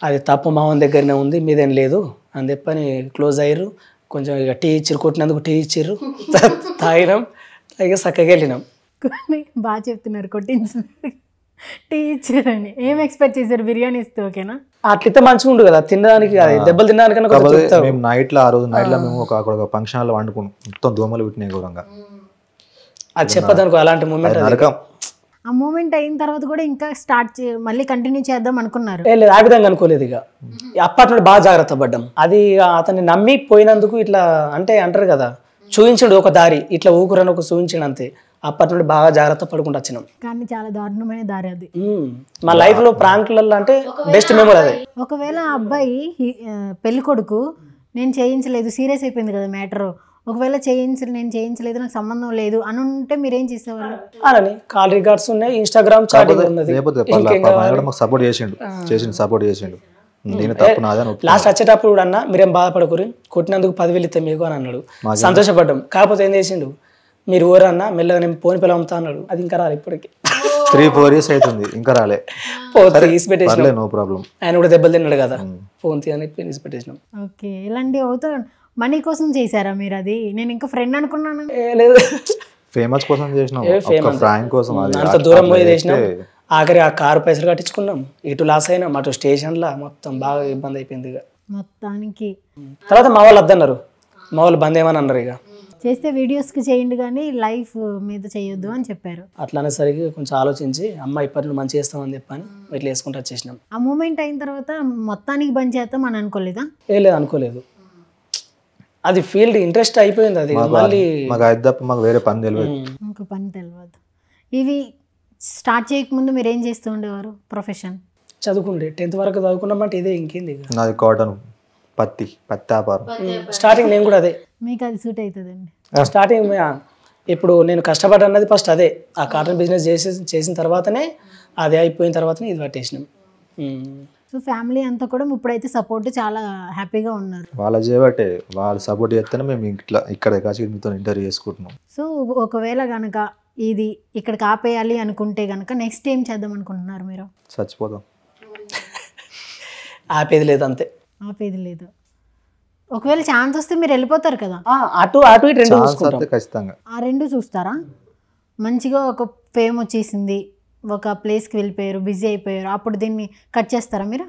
అది తప్పు మామూలు దగ్గరనే ఉంది మీదేం లేదు అని చెప్పని క్లోజ్ అయ్యారు. కొంచెం ఇక టీ ఇచ్చారు, కొట్టినందుకు టీ ఇచ్చారు, తాగినాం. ఇక చక్కగా వెళ్ళినాం. బాగా చెప్తున్నారు, కొట్టించు టీ ఇచ్చారని. ఏం ఎక్స్పెక్ట్ చేశారు? బిర్యానీ ఇస్తే ఓకేనా? అట్లయితే మంచిగా ఉండు కదా తినడానికి, దెబ్బలు తినడానికన్నా. మేము నైట్లో ఆ రోజు నైట్లో మేము ఒక ఫంక్షన్ హాల్లో వండుకున్నాం, మొత్తం దోమలు పెట్టినాయి ఘోరంగా. అది చెప్పదనుకో అలాంటి మూమెంట్. ఆ మూమెంట్ అయిన తర్వాత కూడా ఇంకా మళ్ళీ కంటిన్యూ చేద్దాం అనుకున్నారు? లేదు, ఆ విధంగా అనుకోలేదు. ఇక అప్పటి నుండి బాగా జాగ్రత్త పడ్డాం. అది అతన్ని నమ్మి పోయినందుకు ఇట్లా అంటే అంటారు కదా, చూపించండు ఒక దారి, ఇట్లా ఊకురని ఒక చూపించండు అంతే. అప్పటి నుండి బాగా జాగ్రత్త పడుకుంటూ వచ్చినాం. కానీ చాలా దారుణమైన దారి అది. మా లైఫ్ లో ప్రాంకులలో అంటే బెస్ట్ మెమరీ అదే. ఒకవేళ ఆ అబ్బాయి పెళ్లి కొడుకు నేను చేయించలేదు, సీరియస్ అయిపోయింది కదా మ్యాటర్, ఒకవేళ నేను చేయించలేదు నాకు సంబంధం లేదు అని ఉంటే మీరేం చేసేవాళ్ళు? అలాని కాల్ రికార్డ్స్ ఉన్నాయి, ఇన్స్టాగ్రామ్ చాటింగ్ ఉన్నది. సపోర్ట్ చేసిండు. నేను తప్పు నాదని ఒప్పుకున్నా. లాస్ట్ వచ్చేటప్పుడు కూడా అన్న మీరేం బాధపడకూరి, కొట్టినందుకు 10,000 ఇస్తాం మీకు అని అన్నాడు. సంతోషపడ్డాం. కాకపోతే ఏం చేసిండు, మీరు ఊరన్నా మెల్లగా నేను పోని పిల్ల అమ్ముతా అన్నాడు. అది ఇంకా రాలి ఇప్పటికి 3-4 years అవుతుంది ఇంకా రాలే. తీసి పెట్టేసినాం. No problem. ఆయన కూడా దెబ్బలు తిన్నాడు కదా, ఫోన్ తీయని తీసి పెట్టేసినాం. ఓకే, ఇలాంటివి అవుతా మనీ కోసం చేశారా మీరు? అది నేను ఇంకా ఫ్రెండ్ అనుకున్నాను. లేదు, ఫేమస్ కోసం చేసినాం, ఒక ఫ్రాంక్ కోసం. అంత దూరం పోయి చేసినాం. ఆఖరి ఆ కారు పైసలు కట్టించుకున్నాం, ఇటు లాస్ అయినాం, అటు స్టేషన్లో మొత్తం బాగా ఇబ్బంది అయిపోయింది. ఇక మొత్తానికి తర్వాత మా వాళ్ళు వద్దన్నారు, మా వాళ్ళు బంద్ ఏమని అన్నారు. ఇక చేస్తే వీడియోస్కి చేయండి కానీ లైఫ్ మీద చేయొద్దు అని చెప్పారు. అట్లా అనేసరికి కొంచెం ఆలోచించి అమ్మ ఇప్పటి మంచి చేస్తామని చెప్పని ఇట్లా వేసుకుంటూ వచ్చేసినాం. ఆ మూమెంట్ అయిన తర్వాత మొత్తానికి బంద్ చేద్దాం అని అనుకోలేదా? లేదు, అనుకోలేదు. అది ఫీల్డ్ ఇంట్రెస్ట్ అయిపోయింది. అది మళ్ళీ మాకు అది తప్ప మాకు వేరే పని తెలియదు. ఇంకో పని తెలియదు. ఇవి స్టార్ట్ చేయకముందు మీరు ఏం చేస్తూ ఉండేవారు? ప్రొఫెషన్ చదువుకుండే 10th వరకు చదువుకున్నామంటే ఇదే, ఇంకేంది. నాది కాటన్, పత్తి వ్యాపారం. స్టార్టింగ్ నేను కూడా అదే. మీకు అది సూట్ అవుతుందండి. స్టార్టింగ్ ఇప్పుడు నేను కష్టపడ్డన్నది ఫస్ట్ అదే. ఆ కాటన్ బిజినెస్ చేసిన తర్వాతనే అది అయిపోయిన తర్వాతనే ఇది పట్టేసినాం. సో ఫ్యామిలీ అంతా కూడా ఇప్పుడైతే సపోర్ట్ చాలా హ్యాపీగా ఉన్నారు. వాళ్ళ చేయబట్టే, వాళ్ళు సపోర్ట్ చేస్తేనే మేము ఇక్కడ కాచి మీతో ఇంటర్వ్యూ చేసుకుంటున్నాం. సో ఒకవేళ కనుక ఇది ఇక్కడికి ఆపేయాలి అనుకుంటే కనుక నెక్స్ట్ ఏం చేద్దాం అనుకుంటున్నారు మీరు? చచ్చిపోతాం. ఆపేది లేదు, అంతే. ఆపేది లేదు. ఒకవేళ ఛాన్స్ వస్తే మీరు వెళ్ళిపోతారు కదా, అటు ఇటు రెండు చూసుకుంటాం. ఖచ్చితంగా ఆ రెండు చూస్తారా? మంచిగా ఒక ఫేమ్ వచ్చేసింది, ఒక ప్లేస్కి వెళ్ళిపోయారు, బిజీ అయిపోయారు, అప్పుడు దీన్ని కట్ చేస్తారా మీరు?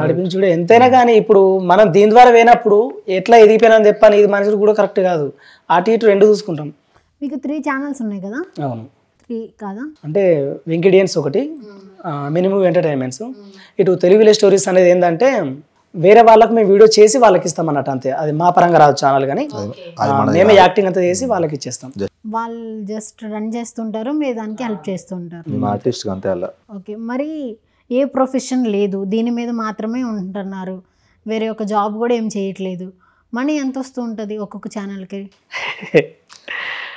నడిపించుడే ఎంతైనా కానీ ఇప్పుడు మనం దీని ద్వారా పోయినప్పుడు ఎట్లా ఎదిగిపోయినా చెప్పాను, ఇది మనుషులు కూడా కరెక్ట్ కాదు. అటు ఇటు రెండు చూసుకుంటాం. మీకు 3 ఛానల్స్ ఉన్నాయి కదా? అవును, 3 కాదా? అంటే వెంకడియన్స్ ఒకటి, మినిమం ఎంటర్టైన్మెంట్స్, ఇటు తెలుగు విలేజ్ స్టోరీస్ అనేది ఏంటంటే వేరే వాళ్ళకి మేము వీడియో చేసి వాళ్ళకి ఇస్తాం అన్నట్టు, అంతే. అది మా పరంగా రాదు ఛానల్, కానీ మేమే యాక్టింగ్ అంతా చేసి వాళ్ళకి ఇచ్చేస్తాం. వాళ్ళు జస్ట్ రన్ చేస్తుంటారు, మీరు దానికి హెల్ప్ చేస్తుంటారు. ఆర్టిస్ట్ అంతే అలా. ఓకే, మరి ఏ ప్రొఫెషన్ లేదు, దీని మీద మాత్రమే ఉంటున్నారు, వేరే ఒక జాబ్ కూడా ఏం చేయట్లేదు, మనీ ఎంత వస్తూ ఉంటుంది ఒక్కొక్క ఛానల్కి?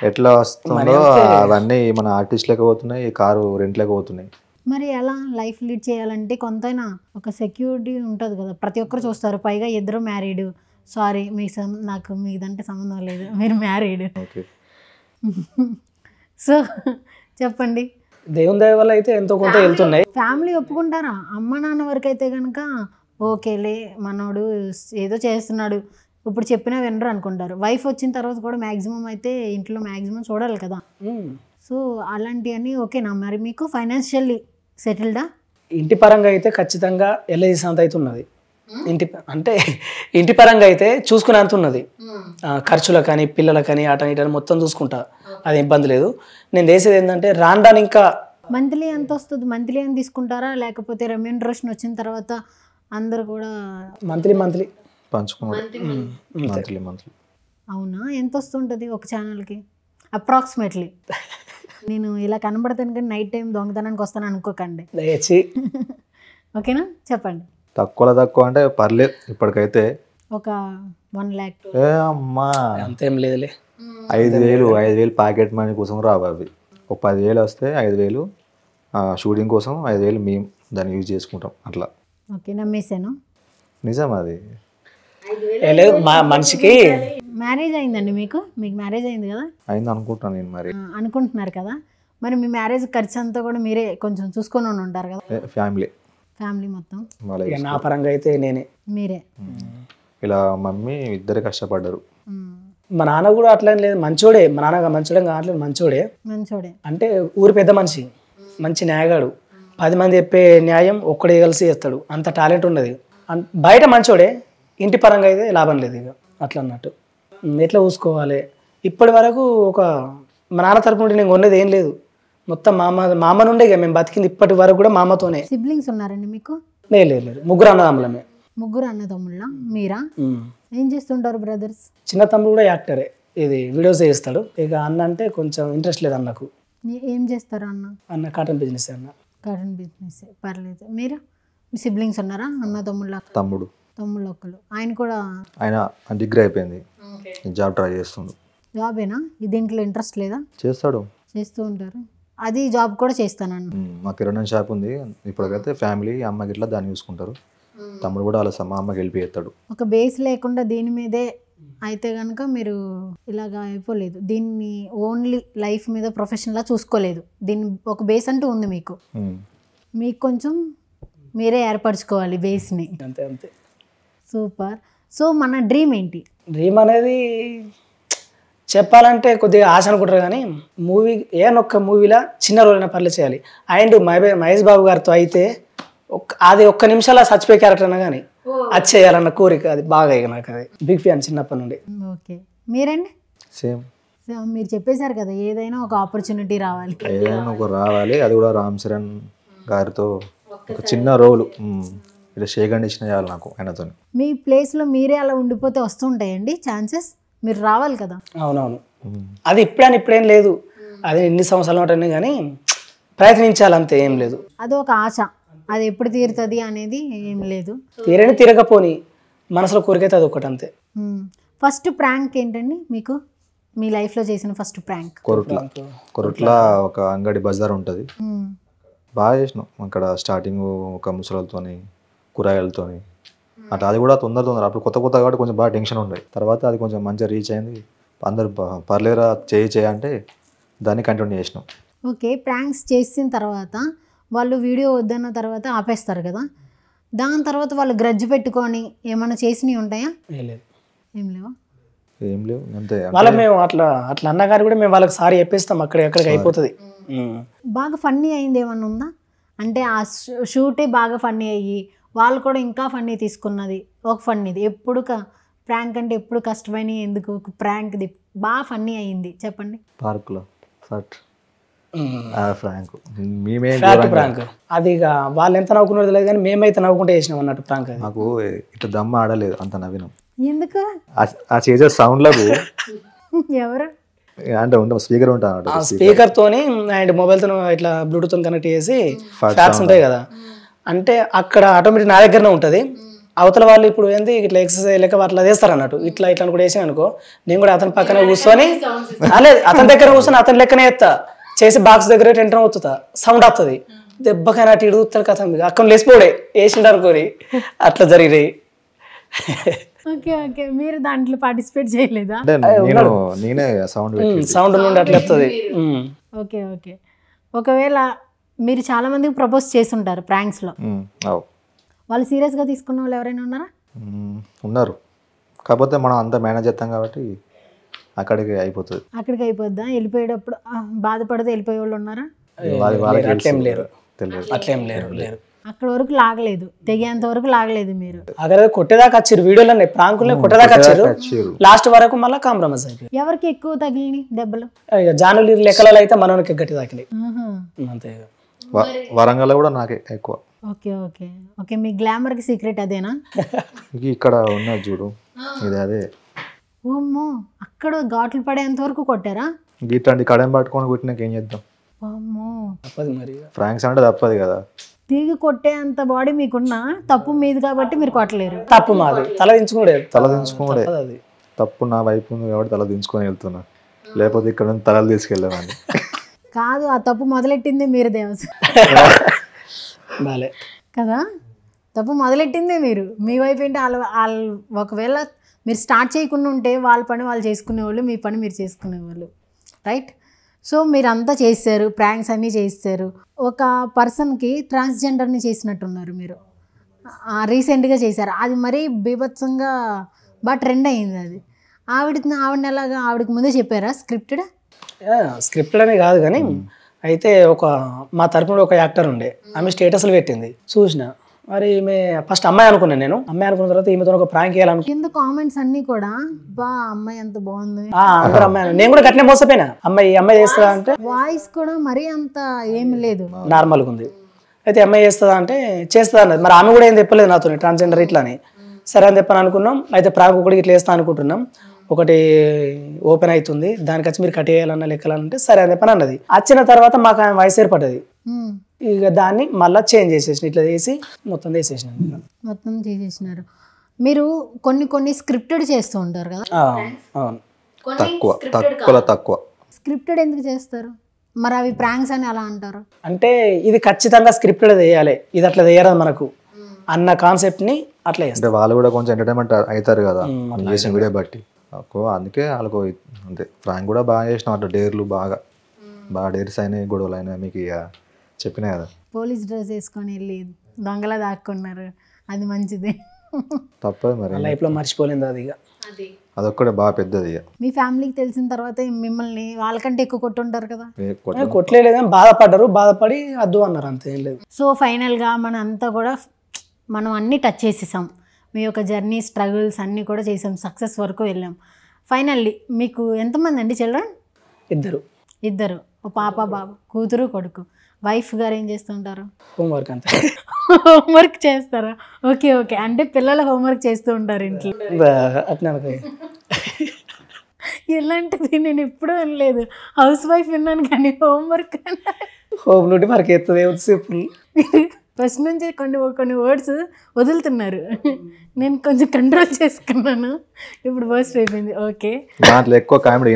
ఎట్లా వస్తుందో అవన్నీ మన ఆర్టిస్ట్ లెక్క పోతున్నాయి, కారు రెంట్ లెక్క పోతున్నాయి. మరి ఎలా లైఫ్ లీడ్ చేయాలంటే కొంతైనా ఒక సెక్యూరిటీ ఉంటుంది కదా, ప్రతి ఒక్కరు చూస్తారు. పైగా ఇద్దరు మ్యారీడ్. సారీ, నాకు మీదంటే సంబంధం లేదు, మీరు మ్యారీడ్. ఓకే, సో చెప్పండి. దేవుని దయ వల్ల అయితే ఎంతో కొంత వెళ్తున్నాయి. ఫ్యామిలీ ఒప్పుకుంటారా? అమ్మ నాన్న వరకు అయితే కనుక ఓకేలే, మనోడు ఏదో చేస్తున్నాడు, ఇప్పుడు చెప్పినా వినరు అనుకుంటారు. వైఫ్ వచ్చిన తర్వాత కూడా మ్యాక్సిమం అయితే ఇంట్లో మ్యాక్సిమం చూడాలి కదా. సో అలాంటివన్నీ ఓకేనా? మరి మీకు ఫైనాన్షియల్లీ సెటిల్డా? ఇంటి పరంగా అయితే ఖచ్చితంగా ఎల్ఐసి అంత అయితే ఉన్నది. ఇంటి పరంగా అయితే చూసుకునే అంత ఉన్నది. ఖర్చులకు కానీ పిల్లలకు కానీ అటని ఇటని మొత్తం చూసుకుంటా, అది ఇబ్బంది లేదు. నేను చేసేది ఏంటంటే రాను ఇంకా మంత్లీ ఎంత వస్తుంది? మంత్లీ అని తీసుకుంటారా, లేకపోతే రెమ్యూనరేషన్ వచ్చిన తర్వాత అందరు కూడా మంత్లీ పంచుకోవాలి? మంత్లీ. అవునా? ఎంత వస్తుంటుంది ఒక ఛానల్కి అప్రాక్సిమేట్లీ? నేను ఇలా కనబడతాను కానీ నైట్ టైం దొంగతనానికి వస్తాను అనుకోకండి. ఓకేనా, చెప్పండి. తక్కువ అంటే పర్లేదు, ఇప్పటికైతే ఒక 1 lakh. అమ్మా అంతేం లేదులే. 5,000 ప్యాకెట్ మనీ కోసం రావు అవి. ఒక 10,000 వస్తే 5,000 షూటింగ్ కోసం, 5,000 మేము దాన్ని యూజ్ చేసుకుంటాం అట్లా. ఓకే, నమ్మేశాను. నిజం అది. లేదు, మా మనిషికి మ్యారేజ్ అయిందండి మీకు మ్యారేజ్ అయింది కదా? అయింది అనుకుంటాను నేను. మరి అనుకుంటున్నారు కదా, మరి మీ మ్యారేజ్ ఖర్చు అంతా కూడా మీరే కొంచెం చూసుకొని ఉంటారు కదా? ఫ్యామిలీ మొత్తం నా పరంగా అయితే మీరే. ఇలా మమ్మీ ఇద్దరే కష్టపడ్డారు. మా నాన్న కూడా అట్లా లేదు, మంచోడే. మా నాన్న మంచోడే కావట్లేదు, మంచోడే. అంటే ఊరి పెద్ద మనిషి, మంచి న్యాయగాడు. 10 మంది చెప్పే న్యాయం ఒక్కడే కలిసి చేస్తాడు, అంత టాలెంట్ ఉన్నది. బయట మంచోడే, ఇంటి పరంగా అయితే లాభం లేదు ఇక అట్లా అన్నట్టు. ఎట్లా చూసుకోవాలి ఇప్పటి వరకు మా నాన్న తరపు నుండి నేను కొనేది ఏం లేదు, మొత్తం మామ నుండే ఇక మేము బతికింది ఇప్పటి వరకు కూడా మామతోనే. సిబ్లింగ్స్ ఉన్నారండి మీకు? లేదు, ముగ్గురు అన్నదమ్ములమే. ముగ్గురు అన్నదమ్ముళ్ళ మీరా? ఏం చేస్తుంటారు బ్రదర్స్? చిన్న తమ్ముడు కూడా యాక్టరే, ఇది వీడియోస్ చేస్తాడు. ఇక అన్న అంటే కొంచెం ఇంట్రెస్ట్ లేదు అన్నకు. ఏం చేస్తారు అన్న కాటన్ బిజినెస్. కాటన్ బిజినెస్, పర్లేదు. మీరు మీ సిబ్లింగ్స్ ఉన్నారా? అన్నదమ్ముళ్ళ? తమ్ముడు ఒక్కరు. ఆయన డిగ్రీ అయిపోయింది, జాబ్ ట్రై చేస్తుండు. జాబేనా? దీంట్లో ఇంట్రెస్ట్ లేదా? చేస్తూ ఉంటారు. అది జాబ్ కూడా చేస్తానన్న. మా కిరాణా షాప్ ఉంది ఇప్పటికైతే. ఫ్యామిలీ అమ్మకి ఇట్లా దాన్ని చూసుకుంటారు. తమ్ముడు కూడా అలా మా అమ్మకి వెళ్ళి చేస్తాడు. ఒక బేస్ లేకుండా దీని మీదే అయితే కనుక మీరు ఇలాగ అయిపోలేదు. దీన్ని ఓన్లీ లైఫ్ మీద ప్రొఫెషన్లా చూసుకోలేదు. దీన్ని ఒక బేస్ అంటూ ఉంది మీకు. మీకు కొంచెం మీరే ఏర్పరచుకోవాలి బేస్ని. అంతే అంతే. సూపర్. సో మన డ్రీమ్ ఏంటి? డ్రీమ్ అనేది చెప్పాలంటే కొద్దిగా ఆశ అనుకుంటారు కానీ మూవీ ఏనొక్క మూవీలో చిన్న రోల్ అయినా పర్లేదు చేయాలి. అండ్ మహేష్ బాబు గారితో అయితే అది ఒక్క నిమిషాల చచ్చిపోయే క్యారెక్టర్ అయినా కానీ అది చేయాలన్న కోరిక. అది బాగా ఇక నాకు అది బిగ్ ఫ్యాన్ చిన్నప్పటి నుండి. ఓకే. మీరండి? సేమ్. మీరు చెప్పేశారు కదా ఏదైనా ఒక ఆపర్చునిటీ రావాలి. ఏదైనా ఒక రావాలి. అది కూడా రామ్ చరణ్ గారితో ఒక చిన్న రోలు ఇలా షేకండిషన్ చేయాలి నాకు ఆయనతో. మీ ప్లేస్లో మీరే అలా ఉండిపోతే వస్తుంటాయండి ఛాన్సెస్? మీరు రావాలి కదా. అవునవును. అది ఇప్పుడేం లేదు. అది ఎన్ని సంవత్సరాలు ఉంటాయి కానీ ప్రయత్నించాలంతే, ఏం లేదు. అది ఒక ఆశ. అది ఎప్పుడు తీరుతుంది అనేది ఏం లేదు. తీరకపోని మనసులో కోరికైతే అది ఒకటి అంతే. ఫస్ట్ ప్రాంక్ ఏంటండి మీకు మీ లైఫ్లో చేసిన ఫస్ట్ ప్రాంక్? కొరట్ల ఒక అంగడి బజార్ ఉంటుంది. బాగా చేసినాం అక్కడ. స్టార్టింగ్ ఒక ముసలతోని కూరగాయలతోని అట్లా. అది కూడా తొందర అప్పుడు కొత్త కాబట్టి కొంచెం బాగా టెన్షన్ ఉండేది. తర్వాత అది కొంచెం మంచిగా రీచ్ అయింది. అందరు పర్లేరా చేయి అంటే దాన్ని కంటిన్యూ చేసినాం. ఓకే. ప్రాంక్స్ చేసిన తర్వాత వాళ్ళు వీడియో వద్దన్న తర్వాత ఆపేస్తారు కదా, దాని తర్వాత వాళ్ళు గ్రడ్జ్ పెట్టుకొని ఏమైనా చేసినవి ఉంటాయా? ఏం లేవా? ఏం లేవు అంతే. వాళ్ళ మేము అట్లా అన్నా కానీ కూడా మేము వాళ్ళకి సారీ చెప్పేస్తాం. అక్కడికి అయిపోతుంది. బాగా ఫన్నీ అయింది ఏమన్నా ఉందా? అంటే ఆ షూటే బాగా ఫన్నీ అయ్యి వాళ్ళు కూడా ఇంకా ఫన్నీ తీసుకున్నది ఒక ఫన్నీది. ఎప్పుడు ప్రాంక్ అంటే ఎప్పుడు కష్టమైన ఎందుకు ప్రాంక్ది బాగా ఫన్నీ అయ్యింది చెప్పండి. పార్క్లో ఫ్రాంక్ ప్రాంక్ అది ఇక వాళ్ళు ఎంత నవ్వుకున్నది లేదు కానీ మేమైతే నవ్వుకుంటే చేసినాం అన్నట్టు ప్రాంక్. నాకు ఇట్లా దమ్మ ఆడలేదు అంత నవ్వినాం. ఎందుకు? ఆ చేసే సౌండ్లకు ఎవరు అంటే ఉంటాం స్పీకర్ ఉంటాను. స్పీకర్ తోని అండ్ మొబైల్ తో ఇట్లా బ్లూటూత్ తో కనెక్ట్ చేసి ఫ్యాక్స్ ఉంటాయి కదా, అంటే అక్కడ ఆటోమేటిక్ నా దగ్గరనే ఉంటుంది. అవతల వాళ్ళు ఇప్పుడు ఏంది ఇట్లా ఎక్సర్సైజ్ లెక్క అట్లా చేస్తారు అన్నట్టు. ఇట్లా కూడా వేసాను అనుకో, నేను కూడా అతని పక్కన కూర్చొని లేదు అతని దగ్గర కూర్చొని అతని లెక్కనే ఎత్తా చేసి బాక్స్ దగ్గర టెంటర్ అవుతుందా సౌండ్ వస్తుంది. దెబ్బకైనా అటు ఇడుగుతారు కథ అక్కడ లేచిపోడే వేసిండు అనుకోని అట్లా జరిగినాయి. Okay okay. మీరు దాంట్లో పార్టిసిపేట్ చేయలేదా? నేనే సౌండ్ నుండి అట్లా వస్తుంది. Okay okay. ఒకవేళ మీరు చాలా మందికి ప్రపోజ్ చేస్తుంటారు ప్రాంక్స్లో, వాళ్ళు సీరియస్గా తీసుకున్న వాళ్ళు ఎవరైనా ఉన్నారా? ఉన్నారు. కాకపోతే మనం అంతా మేనేజ్ చేస్తాం కాబట్టి అక్కడికి అయిపోతుంది. అక్కడికి అయిపోద్దా? వెళ్ళిపోయేటప్పుడు బాధపడితే వెళ్ళిపోయే వాళ్ళు ఉన్నారా? అట్లేం లేరు. అక్కడ వరకు లాగలేదు, తెగేంత వరకు లాగలేదు మీరు. అక్కడ కొట్టేదాకా వచ్చారు వీడియోలో ప్రాంకులు కొట్టేదాకా వచ్చారు. లాస్ట్ వరకు మళ్ళీ కాంప్రమైజ్ అయిపోయి. ఎవరికి ఎక్కువ తగిలినాయి దెబ్బలు? జానులు లెక్కలలో అయితే మనకి గట్టి తాకినాయి అంతే. వరంగల్ కూడా నాకే ఎక్కువ. Okay okay okay. మీ గ్లామర్కి సీక్రెట్ అదేనా? ఇక్కడ ఉన్నది చూడు ఇది అదే. ఓమ్మో, అక్కడ ఘాట్లు పడేంత వరకు కొట్టారా? గీట్లాంటి కడెం పట్టుకొని కొట్టినాక ఏం చేద్దాం? అమ్మో, తప్పదు మరి. ఫ్రాంక్స్ అంటే తప్పదు కదా. తిరిగి కొట్టే అంత బాడీ మీకున్నా తప్పు మీది కాబట్టి మీరు కొట్టలేరు. తప్పు మాది, తల దించుకోడే. తప్పు నా వైపు ఉంది కాబట్టి తల దించుకొని వెళ్తున్నా, లేకపోతే ఇక్కడ నుంచి తలలు తీసుకెళ్ళామని. కాదు, ఆ తప్పు మొదలెట్టిందే మీరు దేవస కదా. తప్పు మొదలెట్టిందే మీరు. మీ వైపు ఏంటి వాళ్ళు ఒకవేళ మీరు స్టార్ట్ చేయకుండా ఉంటే వాళ్ళ పని వాళ్ళు చేసుకునేవాళ్ళు, మీ పని మీరు చేసుకునేవాళ్ళు, రైట్? సో మీరంతా చేశారు, ప్రాంక్స్ అన్నీ చేస్తారు. ఒక పర్సన్కి ట్రాన్స్జెండర్ని చేసినట్టున్నారు మీరు, రీసెంట్గా చేశారు. అది మరీ బీభత్సంగా బాగా ట్రెండ్ అయ్యింది. అది ఆవిడని ఎలాగా ఆవిడకి ముందే చెప్పారా? స్క్రిప్టెడ్ అని కాదు కానీ అయితే ఒక మా తరపున ఒక యాక్టర్ ఉండే, ఆమె స్టేటస్లు పెట్టింది చూసిన. మరి ఈమె ఫస్ట్ అమ్మాయి అనుకున్నాను నేను. అమ్మాయి అనుకున్న తర్వాత ఈమెతో ఒక ప్రాంక్ చేయాలనుకున్నా. కింద కామెంట్స్ అన్ని కూడా బా అమ్మాయి ఎంత బాగుంది, అందరూ అమ్మాయి. నేను కూడా గట్టినే మోసపోయినా, అమ్మాయి చేస్తుందా అంటే. వాయిస్ కూడా మరీ అంత ఏమి లేదు, నార్మల్గా ఉంది. అయితే అమ్మాయి చేస్తుందా అంటే చేస్తుందా అన్నది. మరి ఆమె కూడా ఏం చెప్పలేదు నాతో ట్రాన్స్జెండర్ ఇట్లా అని. సరే అని చెప్పని అనుకున్నాం. అయితే ప్రాంక్ ఒకటి ఇట్లా వేస్తా అనుకుంటున్నాం, ఒకటి ఓపెన్ అవుతుంది, దానికి వచ్చి మీరు కట్ చేయాలన్నా లెక్కలంటే సరే అని చెప్పని అన్నది. వచ్చిన తర్వాత మాకు ఆమె వాయిస్ ఏర్పడ్డది. ఇక దాన్ని మళ్ళీ చేంజ్ చేసేసిన, ఇట్లా చేసి మొత్తం చేసేసినారు. మీరు కొన్ని స్క్రిప్టెడ్ చేస్తూ ఉంటారు కదా. అవును. తక్కువ. స్క్రిప్టెడ్ ఎందుకు చేస్తారు? మరి అవి ప్రాంక్స్ అని అలా అంటారు? అంటే ఇది ఖచ్చితంగా స్క్రిప్టెడ్ వేయాలి, ఇది అట్లా వేయరాదు మనకు అన్న కాన్సెప్ట్ని అట్లా చేస్తాం. అంటే వాళ్ళు కూడా కొంచెం ఎంటర్టైన్మెంట్ అవుతారు కదా మనం చేసిన వీడియో బట్టి. అందుకే వాళ్ళకు అంతే ఫ్రాంక్ కూడా బాగా చేసినాం. అట్లా డేర్లు బాగా డేర్స్ అయినాయి, గొడవలు అయినాయి. మీకు ఇక చెప్పినా కదా. పోలీస్ డ్రెస్ వేసుకొని వెళ్ళి దొంగలా దాక్కున్నారు, అది మంచిది. తప్పదు మరి, లైఫ్లో మర్చిపోలేదు అది. ఇక అదొక్కడే బాగా పెద్దది. ఇక మీ ఫ్యామిలీకి తెలిసిన తర్వాత మిమ్మల్ని వాళ్ళకంటే ఎక్కువ కొట్టుంటారు కదా? కొట్టలేదు కానీ బాధపడి అద్దు అన్నారు, అంతే ఏం లేదు. సో ఫైనల్గా మనం అన్నీ టచ్ చేసేసాం. మీ యొక్క జర్నీ, స్ట్రగుల్స్ అన్నీ కూడా చేసాం, సక్సెస్ వరకు వెళ్ళాం. ఫైనల్లీ మీకు ఎంతమంది అండి చిల్డ్రన్? ఇద్దరు, ఓ పాప బాబు, కూతురు కొడుకు. వైఫ్ గారు ఏం చేస్తుంటారు? హోంవర్క్ అంతే. హోంవర్క్ చేస్తారా? ఓకే అంటే పిల్లల హోంవర్క్ చేస్తూ ఉంటారు ఇంట్లో. ఇలాంటిది నేను ఎప్పుడూ అనలేదు, హౌస్ వైఫ్ విన్నాను కానీ హోంవర్క్ హోమ్ నుండి మనకి ఎత్తుంది. ఫస్ట్ నుంచి కొన్ని వర్డ్స్ వదులుతున్నారు, నేను కొంచెం కంట్రోల్ చేసుకున్నాను, ఇప్పుడు వర్స్ట్ అయిపోయింది. ఓకే, దాంట్లో ఎక్కువ కామెడీ.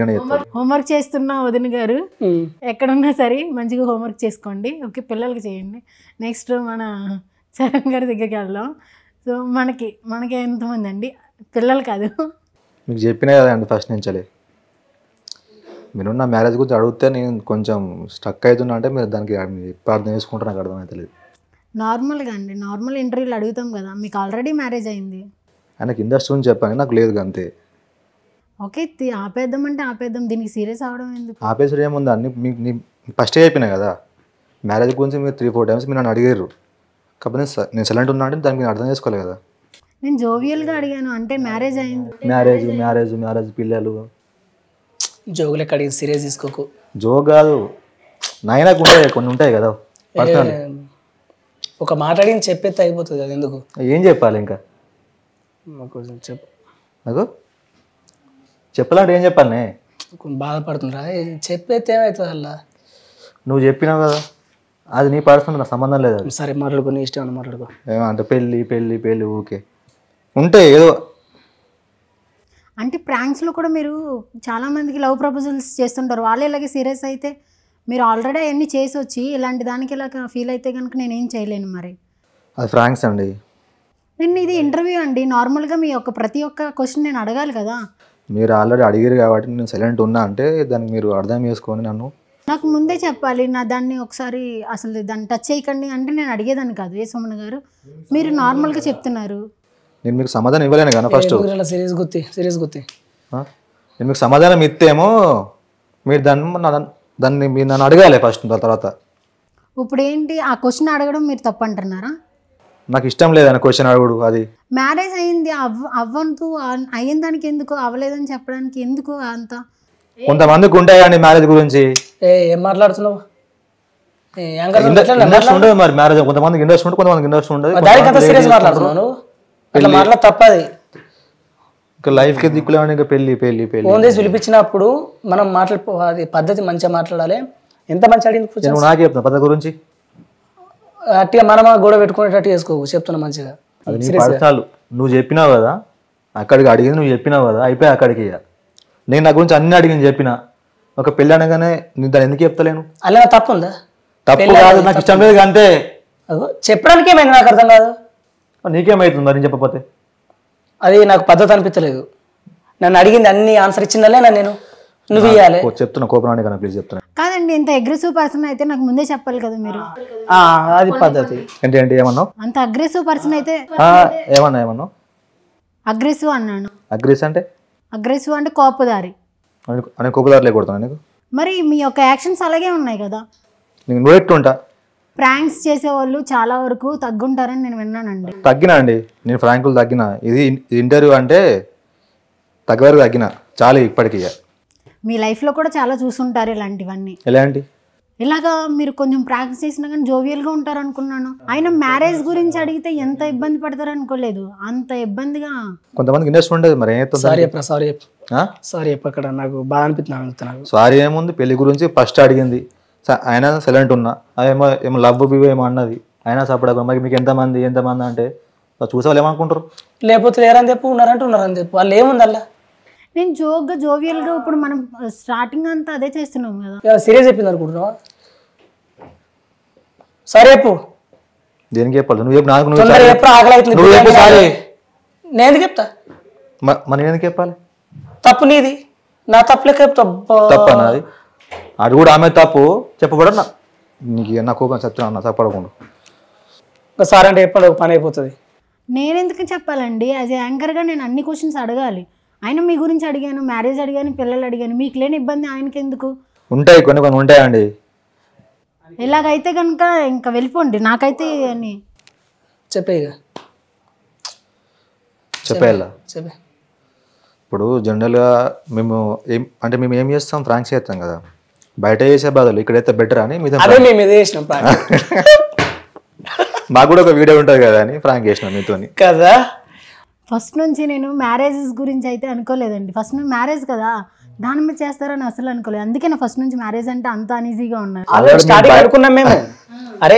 హోంవర్క్ చేస్తున్నా వదిన గారు, ఎక్కడున్నా సరే మంచిగా హోంవర్క్ చేసుకోండి. ఓకే, పిల్లలకి చేయండి. నెక్స్ట్ మన చరణ్ గారి దగ్గరికి వెళ్దాం. సో మనకి ఎంతమంది అండి పిల్లలు? కాదు, మీకు చెప్పినా కదండి ఫస్ట్ నుంచి. మీరు నా మ్యారేజ్ గురించి అడిగితే నేను కొంచెం స్టక్ అవుతున్నా అంటే మీరు దానికి ఎప్పుడు అర్థం చేసుకుంటే నాకు అర్థమవుతలేదు. నార్మల్గా అండి, నార్మల్ ఇంటర్వ్యూలు అడుగుతాం కదా, మీకు ఆల్రెడీ మ్యారేజ్ అయింది. ఆయనకి ఇండస్ట్రీ నుంచి చెప్పాను, నాకు లేదు అంతే. ఓకే, ఆపేద్దాం అంటే ఆపేద్దాం, దీనికి సీరియస్ అవడం ఎందుకు? ఆపేసుడు ఏముందా అన్ని మీకు ఫస్టే చెప్పినా కదా. మ్యారేజ్ గురించి మీరు 3-4 టైమ్స్ మీరు నన్ను అడిగారు, కాకపోతే నేను సైలెంట్ ఉన్నా అంటే దానికి మీరు అర్థం చేసుకోలేదు కదా. నేను జోవియల్గా అడిగాను, అంటే మ్యారేజ్ అయింది. మ్యారేజ్ పిల్లలు జోగులు ఎక్కడ సీరియస్ తీసుకోకు. జోక్ కాదు, నాయనకు ఉంటాయి కొన్ని ఉంటాయి కదా పర్సనల్. ఒక మాట్లాడి చెప్పేస్తే అయిపోతుంది కదా, ఎందుకు ఏం చెప్పాలి ఇంకా? చెప్పు, నాకు చెప్పాలంటే ఏం చెప్పాలి? బాధపడుతుండ్రా, చెప్పేస్తే ఏమవుతుంది అలా? నువ్వు చెప్పినావు కదా, అది నీ పర్సనల్, నాకు సంబంధం లేదు. సరే మాట్లాడుకో, నీ ఇష్టం మాట్లాడుకో. ఏమంటే పెళ్ళి ఓకే ఉంటాయి ఏదో. అంటే ప్రాంక్స్లో కూడా మీరు చాలామందికి లవ్ ప్రపోజల్స్ చేస్తుంటారు, వాళ్ళు ఇలాగే సీరియస్ అయితే మీరు ఆల్రెడీ అవన్నీ చేసి వచ్చి ఇలాంటి దానికి ఇలా ఫీల్ అయితే కనుక నేనేం చేయలేను. మరి అది ఫ్రాంక్స్ అండి. నేను ఇది ఇంటర్వ్యూ అండి, నార్మల్గా మీ యొక్క ప్రతి ఒక్క క్వశ్చన్ నేను అడగాలి కదా. మీరు ఆల్రెడీ అడిగారు కాబట్టి నేను సైలెంట్ ఉన్నా అంటే దానికి మీరు అర్థం చేసుకొని నాకు ముందే చెప్పాలి. దాన్ని ఒకసారి అసలు దాన్ని టచ్ చేయకండి అంటే నేను అడిగేదాన్ని కాదు. ఏ సోమన్ గారు, మీరు నార్మల్గా చెప్తున్నారు. నేను మీకు సమాధానం ఇవ్వలేను కదా ఫస్ట్. సీరియస్ గుర్తి నేను మీకు సమాధానం ఇస్తేమో మీరు దాన్ని మీరు నన్ను అడగాలి ఫస్ట్, తర్వాత. ఇప్పుడు ఏంటి ఆ క్వశ్చన్ అడగడం మీరు తప్పు అంటున్నారా? నాకు ఇష్టం లేదని క్వశ్చన్ అడుగుడు. అది మ్యారేజ్ అయింది, అవ్వంతు అయిన దానికి ఎందుకు, అవ్వలేదని చెప్పడానికి ఎందుకు అంత? కొంతమందికి ఉంటాయి కానీ మ్యారేజ్ గురించి ఏం మాట్లాడుతున్నావు? ఇంట్రెస్ట్ ఉండదు మరి మ్యారేజ్. కొంతమందికి ఇంట్రెస్ట్ ఉంటుంది, కొంతమందికి ఇంట్రెస్ట్ ఉండదు. తప్పది. ఇంకా లైఫ్కి దిక్కులేమని ఇంకా పెళ్ళి ఫోన్ చేసి పిలిపించినప్పుడు మనం అది పద్ధతి మంచిగా మాట్లాడాలి. ఎంత మంచి అడిగింది నేను నాకే చెప్తాను పద్ధతి గురించి. అట్టిగా మనం గొడవ పెట్టుకునేటట్టు చేసుకోవు, చెప్తున్నా మంచిగా. నువ్వు చెప్పినావు కదా, అక్కడికి అడిగింది నువ్వు చెప్పినావు కదా, అయిపోయి అక్కడికి. నేను నా గురించి అన్ని అడిగింది చెప్పిన. ఒక పెళ్ళి అనగానే నేను దాన్ని ఎందుకు చెప్తలేను? అలా తప్పు ఉందా? తప్పు కాదు, నాకు ఇష్టం లేదు అంతే. చెప్పడానికి ఏమైంది నాకు అర్థం కాదు. నీకేమైతుంది మరి చెప్పకపోతే? అది నాకు పద్ధతి అనిపించలేదు. నన్ను అడిగింది అన్ని ఆన్సర్ ఇచ్చిందలే నేను, నువ్వు ఇవ్వాలి. చెప్తున్నా కోపరాని కదా, ప్లీజ్ చెప్తున్నా. కాదండి, ఇంత అగ్రెసివ్ పర్సన్ అయితే నాకు ముందే చెప్పాలి కదా మీరు. అది పద్ధతి. ఏంటి ఏమన్నావు? అంత అగ్రెసివ్ పర్సన్ అయితే ఏమన్నావు? అగ్రెసివ్ అన్నాను. అగ్రెసివ్ అంటే కోపదారి అని. కోపదారులే కొడతాను నీకు. మరి మీ యొక్క యాక్షన్స్ అలాగే ఉన్నాయి కదా. నువ్వు ఎట్టుంటా ప్రాంక్స్ చేసేవాళ్ళు చాలా వరకు తగ్గుంటారని నేను విన్నానండి. తగ్గినా అండి, నేను ఫ్రాంకులు తగ్గిన. ఇది ఇంటర్వ్యూ అంటే తగ్గవరకు తగ్గిన చాలా. ఇప్పటికీ మీ లైఫ్లో కూడా చాలా చూసుంటారు ఇలాంటివన్నీ. ఎలాంటి? ఇలాగా మీరు కొంచెం ప్రాక్టీస్ చేసినా కానీ జోవియల్గా ఉంటారు అనుకున్నాను. ఆయన మ్యారేజ్ గురించి అడిగితే ఎంత ఇబ్బంది పడతారు అనుకోలేదు, అంత ఇబ్బందిగా. కొంతమందికి ఇంట్రెస్ట్ ఉండదు మరి. సారీ అక్కడ నాకు బాగా అనిపిస్తుంది. సారీ ఏముంది, పెళ్లి గురించి ఫస్ట్ అడిగింది, ఆయన సైలెంట్ ఉన్నా. ఏమో లవ్ బివ్ ఏమో అన్నది, అయినా సపడ. మరి మీకు ఎంతమంది అంటే చూసే వాళ్ళు ఏమనుకుంటారు? లేకపోతే లేరని చెప్పు, ఉన్నారంటే ఉన్నారని చెప్పు, వాళ్ళు ఏముంది అలా. నేను జోవియల్గా ఇప్పుడు మనం స్టార్టింగ్ అంతా అదే చేస్తున్నాం కదా. సీరియస్ చెప్పింది అనుకుంటున్నావా? సరే చెప్పు. దేనికి చెప్పాలి? నువ్వు చెప్పు. నాకు తొందరగా చెప్పు, ఆకలి అవుతుంది. నువ్వు చెప్పు. సారీ నేను ఎందుకు చెప్తా? మరి ఎందుకు చెప్పాలి? తప్పు నీది, నా తప్పులే చెప్తా. తప్ప నాది, అది కూడా ఆమె తప్పు. చెప్పబడ నీకు నా కోపం చెప్తున్నా, చెప్పడకుండా. ఒకసారి అంటే చెప్పండి, ఒక పని అయిపోతుంది. నేను ఎందుకు చెప్పాలండి? యాజ్ యాంకర్గా నేను అన్ని క్వశ్చన్స్ అడగాలి. ఆయన మీ గురించి అడిగాను, మ్యారేజ్ అడిగాను, పిల్లలు అడిగాను. మీకు లేని ఇబ్బంది ఆయనకి ఎందుకు? ఉంటాయి, కొన్ని కొన్ని ఉంటాయండి. ఇలాగైతే కనుక ఇంకా వెళ్ళిపోండి. నాకైతే అని చెప్పే ఇక చెప్పేయాల. చెప్పే. ఇప్పుడు జనరల్గా మేము ఏం చేస్తాం? ఫ్రాంక్స్ చేస్తాం కదా, బయట చేసే బదులు ఇక్కడైతే బెటర్ అని అదే మేము ఇది చేసినాం. మాకు కూడా ఒక వీడియో ఉంటుంది కదా అని ఫ్రాంక్ చేసినాం మీతో కదా. ఫస్ట్ నుంచి నేను మ్యారేజెస్ గురించి అయితే అనుకోలేదండి. ఫస్ట్ నుంచి మ్యారేజ్ కదా, దాని మీద చేస్తారని అసలు అనుకోలేదు. అందుకే నా ఫస్ట్ నుంచి మ్యారేజ్ అంటే అంత అన్ఈజీగా ఉన్నాను. స్టార్టింగ్ అనుకున్నాం మేము, అరే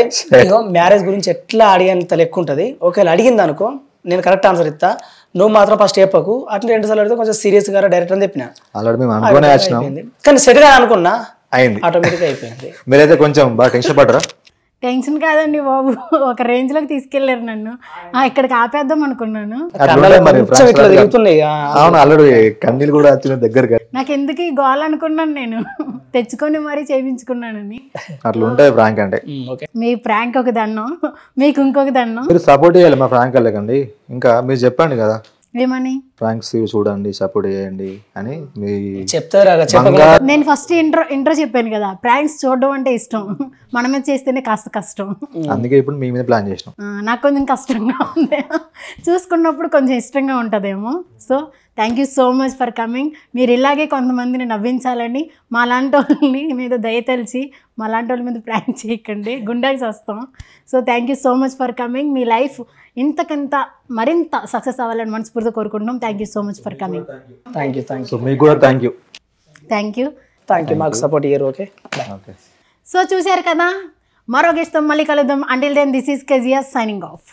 మ్యారేజ్ గురించి ఎట్లా అడిగేంత లెక్క ఉంటుంది. ఒకవేళ అడిగింది అనుకో, నేను కరెక్ట్ ఆన్సర్ ఇస్తా, నువ్వు మాత్రం ఫస్ట్ చెప్పకు. అట్లా 2 సార్లు అడిగితే కొంచెం సీరియస్ గా డైరెక్ట్ అని చెప్పిన. ఆల్రెడీ మేము అనుకునే వచ్చినాం, కానీ సెట్ గా అనుకున్నా, అయింది, ఆటోమేటిక్ అయిపోయింది. మీరైతే కొంచెం బాగా టెన్షన్ పడరా? టెన్షన్ కాదండి బాబు, ఒక రేంజ్లోకి తీసుకెళ్లారు నన్ను. ఇక్కడికి ఆపేద్దాం అనుకున్నాను. అవును, ఆల్రెడీ కన్నీళ్ళు కూడా వచ్చిన దగ్గర. నాకు ఎందుకు ఈ గోల్ అనుకున్నాను, నేను తెచ్చుకొని మరీ చేయించుకున్నానని. అట్లా ఉంటాయి ప్రాంక్ అంటే. మీ ప్రాంక్ ఒక దండం, మీకు ఇంకొక దండం. మీరు సపోర్ట్ చేయాలి మా ప్రాంక్ వెళ్ళకండి. ఇంకా మీరు చెప్పండి కదా, ఏమని ప్రాంక్స్ చూడండి, సపోర్ట్ చేయండి అని చెప్తారా? నేను ఫస్ట్ ఇంట్రో చెప్పాను కదా, ప్రాంక్స్ చూడడం అంటే ఇష్టం, మన మీద చేస్తేనే కాస్త కష్టం. అందుకే ఇప్పుడు మీ మీద ప్లాన్ చేసినాం. నాకు కొంచెం కష్టంగా ఉంది, చూసుకున్నప్పుడు కొంచెం ఇష్టంగా ఉంటుందేమో. So thank you so much for coming. మీరు ఇలాగే కొంతమందిని నవ్వించాలని, మాలాంటి వాళ్ళని మీద దయతలిచి మాలాంటి వాళ్ళ మీద ప్రాంక్ చేయకండి, గుండాకి వస్తాం. So thank you so much for coming. మీ లైఫ్ ఇంతకంత మరింత సక్సెస్ అవ్వాలని మనస్ఫూర్తిగా కోరుకుంటున్నాం. Thank you so much for coming. Thank you. మీకు కూడా థ్యాంక్ యూ మాకు సపోర్ట్ ఇయ్యారు. ఓకే. సో చూశారు కదా, మరో గెస్ట్తో మళ్ళీ కలుద్దాం. Until then this is Kezia signing of.